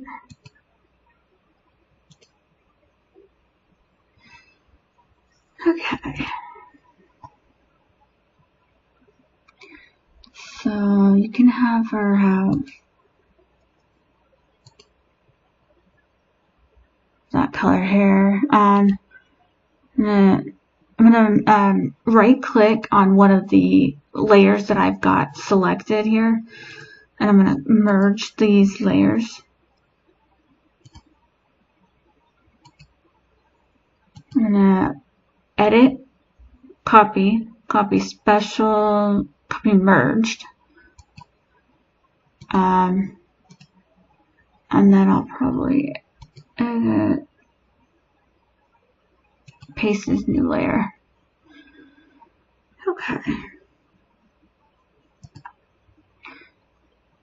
Okay. So you can have her have that color hair. I'm gonna right click on one of the layers that I've got selected here, and I'm gonna merge these layers. I'm gonna edit, copy special, copy merged, and then I'll probably edit, paste this new layer. Okay.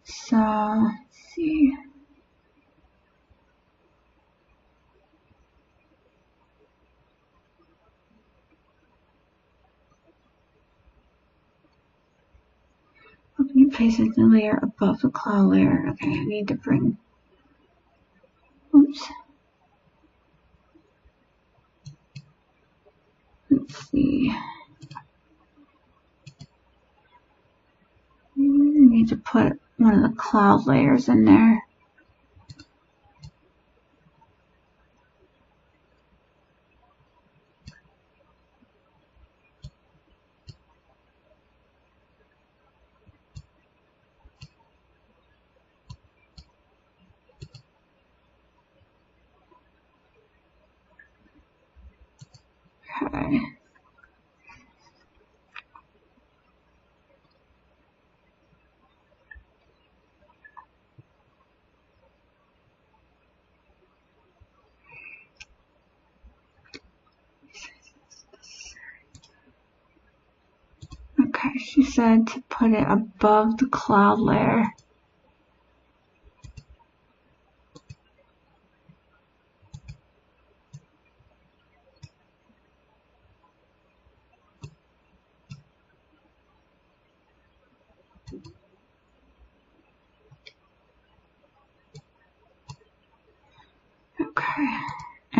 So let's see. Open paste this new layer above the cloud layer. Okay, I need to bring. Oops. Let's see. I need to put one of the cloud layers in there. Okay. Okay, she said to put it above the cloud layer.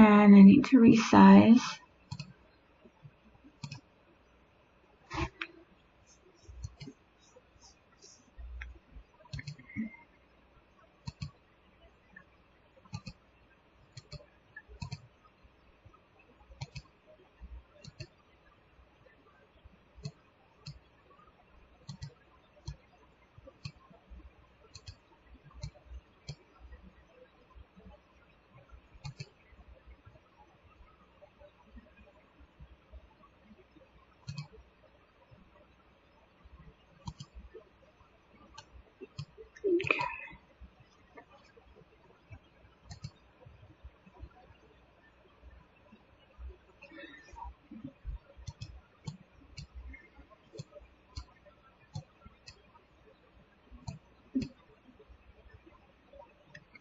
and I need to resize.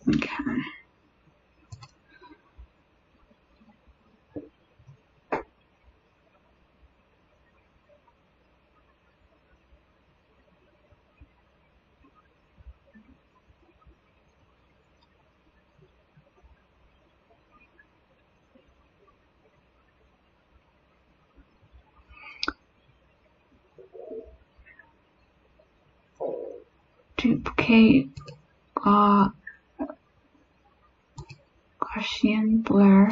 Okay. Duplicate Gaussian blur.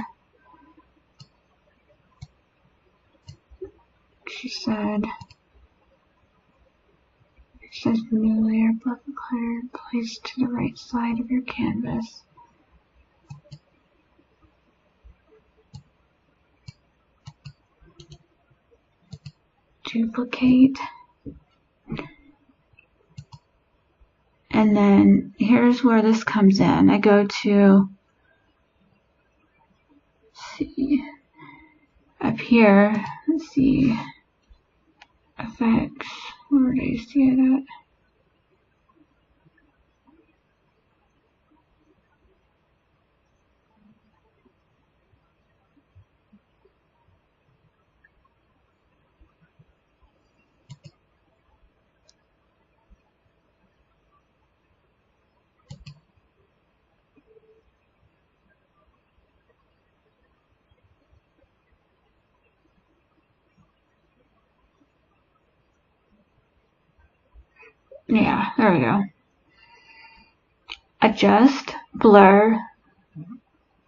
She says new layer above the clutter placed to the right side of your canvas. Duplicate. And then here's where this comes in. I go to, see, up here, let's see, effects, where do I see it at? Yeah, there we go. Adjust, blur,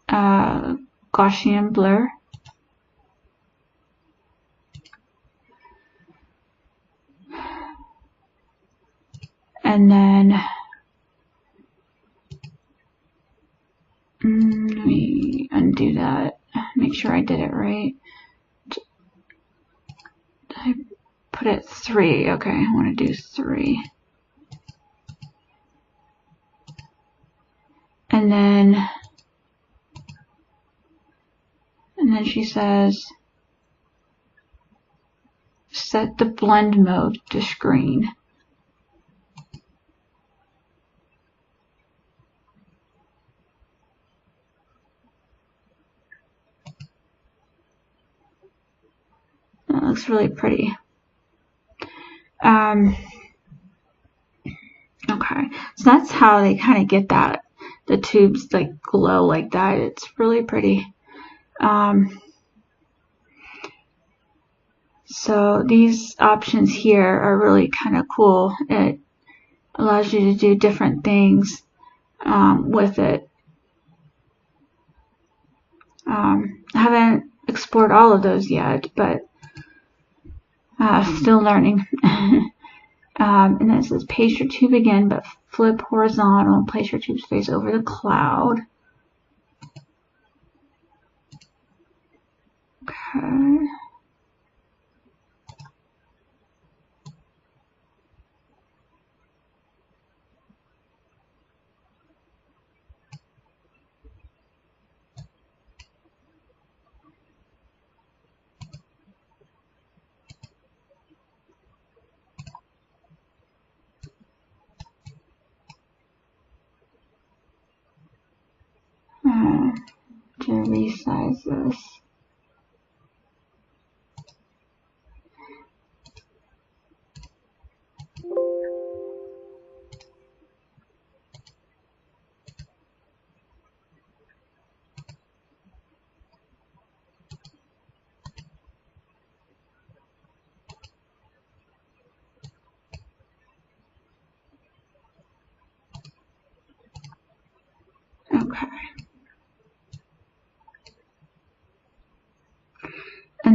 Gaussian blur. And then, let me undo that, make sure I did it right. I put it 3, okay, I want to do 3. And then she says, set the blend mode to screen. That looks really pretty. Okay, so that's how they kind of get that, the tubes like glow like that. It's really pretty. So these options here are really kind of cool. It allows you to do different things with it. I haven't explored all of those yet, but still learning. And then it says paste your tube again, but flip horizontal and place your tube's face over the cloud. Okay. To resize this.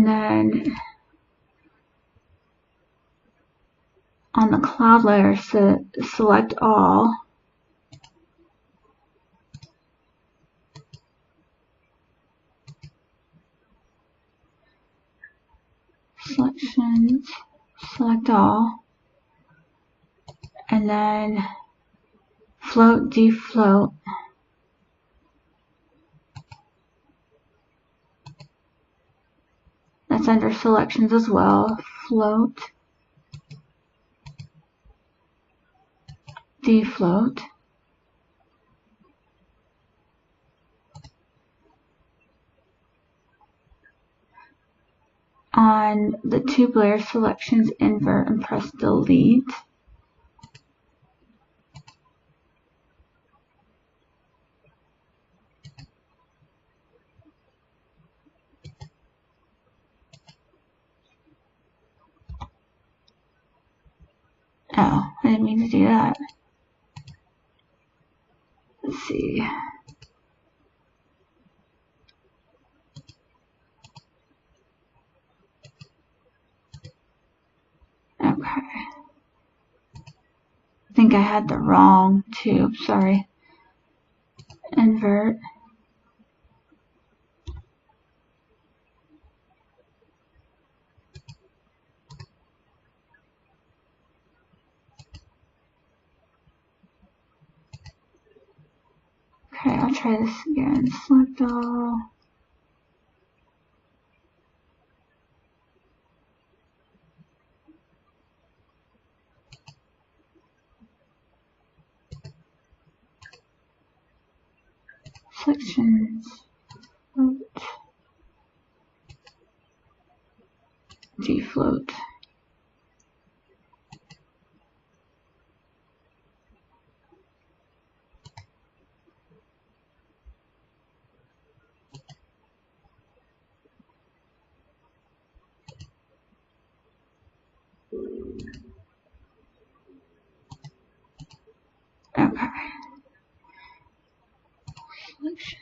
And then on the cloud layer, select all. Selections, select all. And then float, defloat. That's under selections as well. Float, defloat. On the tube layer selections, invert and press delete. Oh, I didn't mean to do that. Let's see. Okay. I think I had the wrong tube, sorry. Invert. Okay, I'll try this again. Select all. Sections. Float. Defloat. Okay. Selection.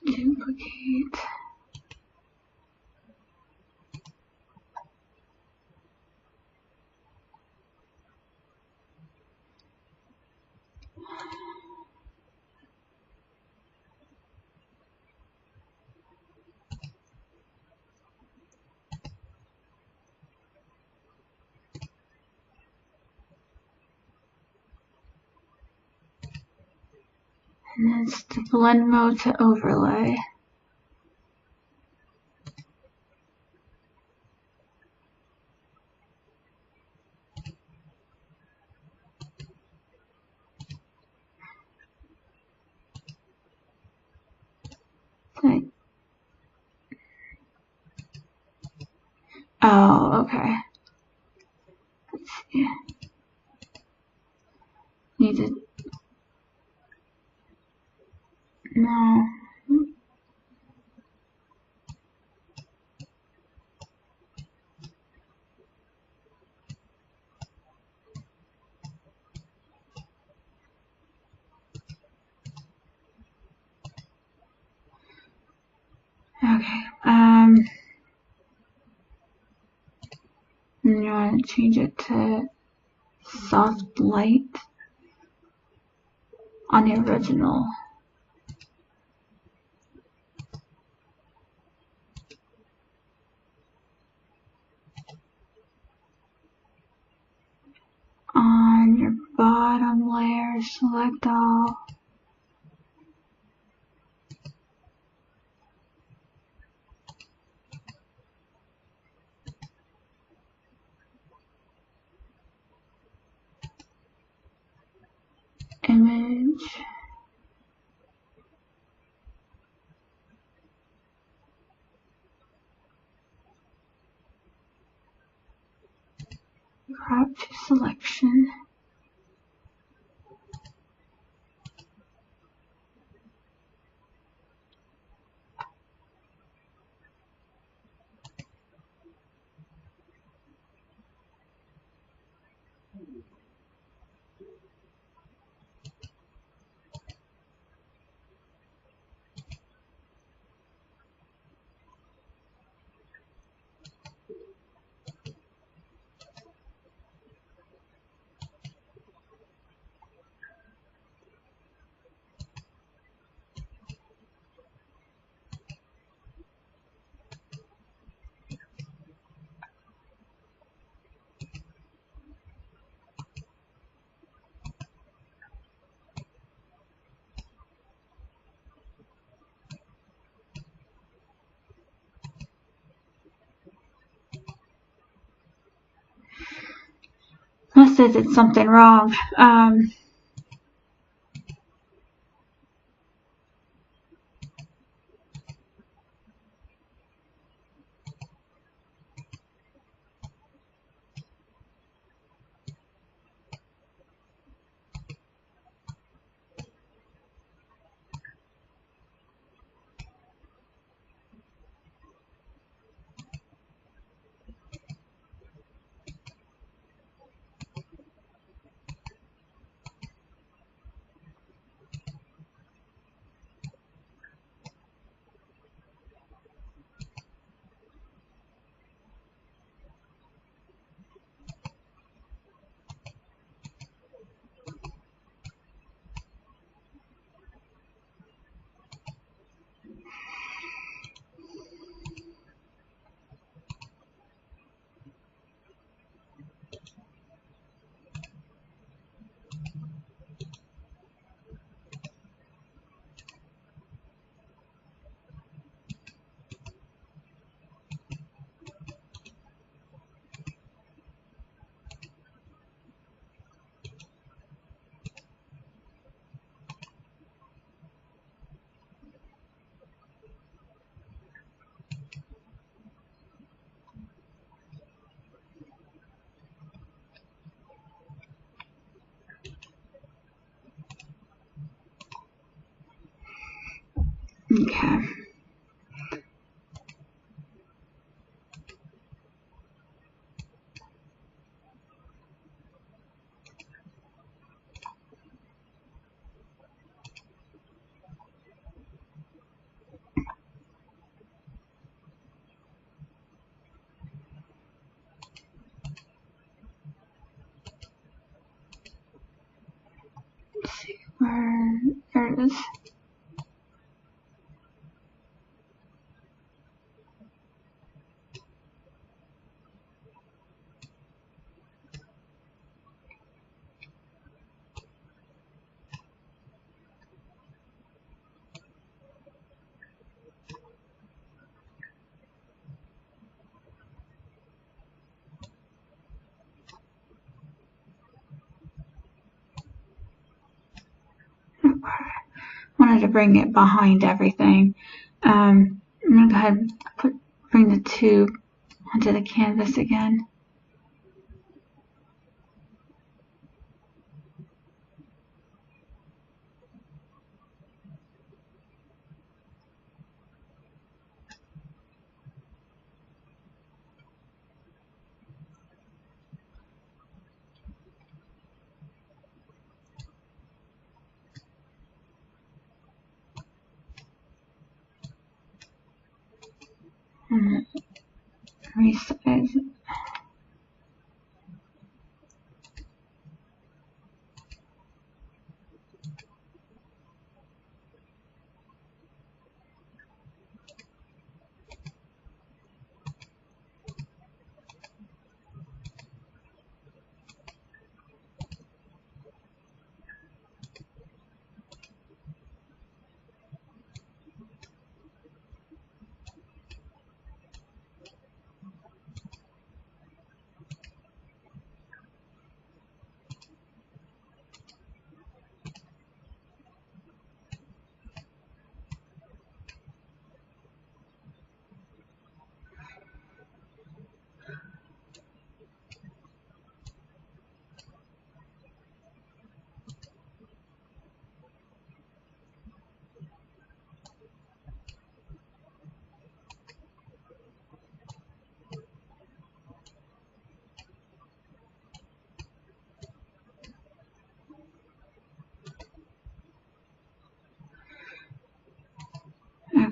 Duplicate. And then it's the blend mode to overlay. Like, oh, okay. Let's see. Need to. No. Okay. And you want to change it to soft light on the original. On your bottom layer, select all. Image. crop to selection. That says it's something wrong. Okay. Let's see where, there it is. Wanted to bring it behind everything. I'm gonna go ahead and bring the tube onto the canvas again. And resize.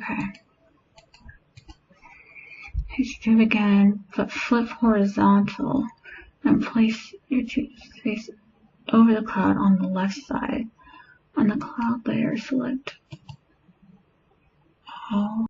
Okay. Do it again, but flip horizontal and place your toothpaste over the cloud on the left side. On the cloud layer, select all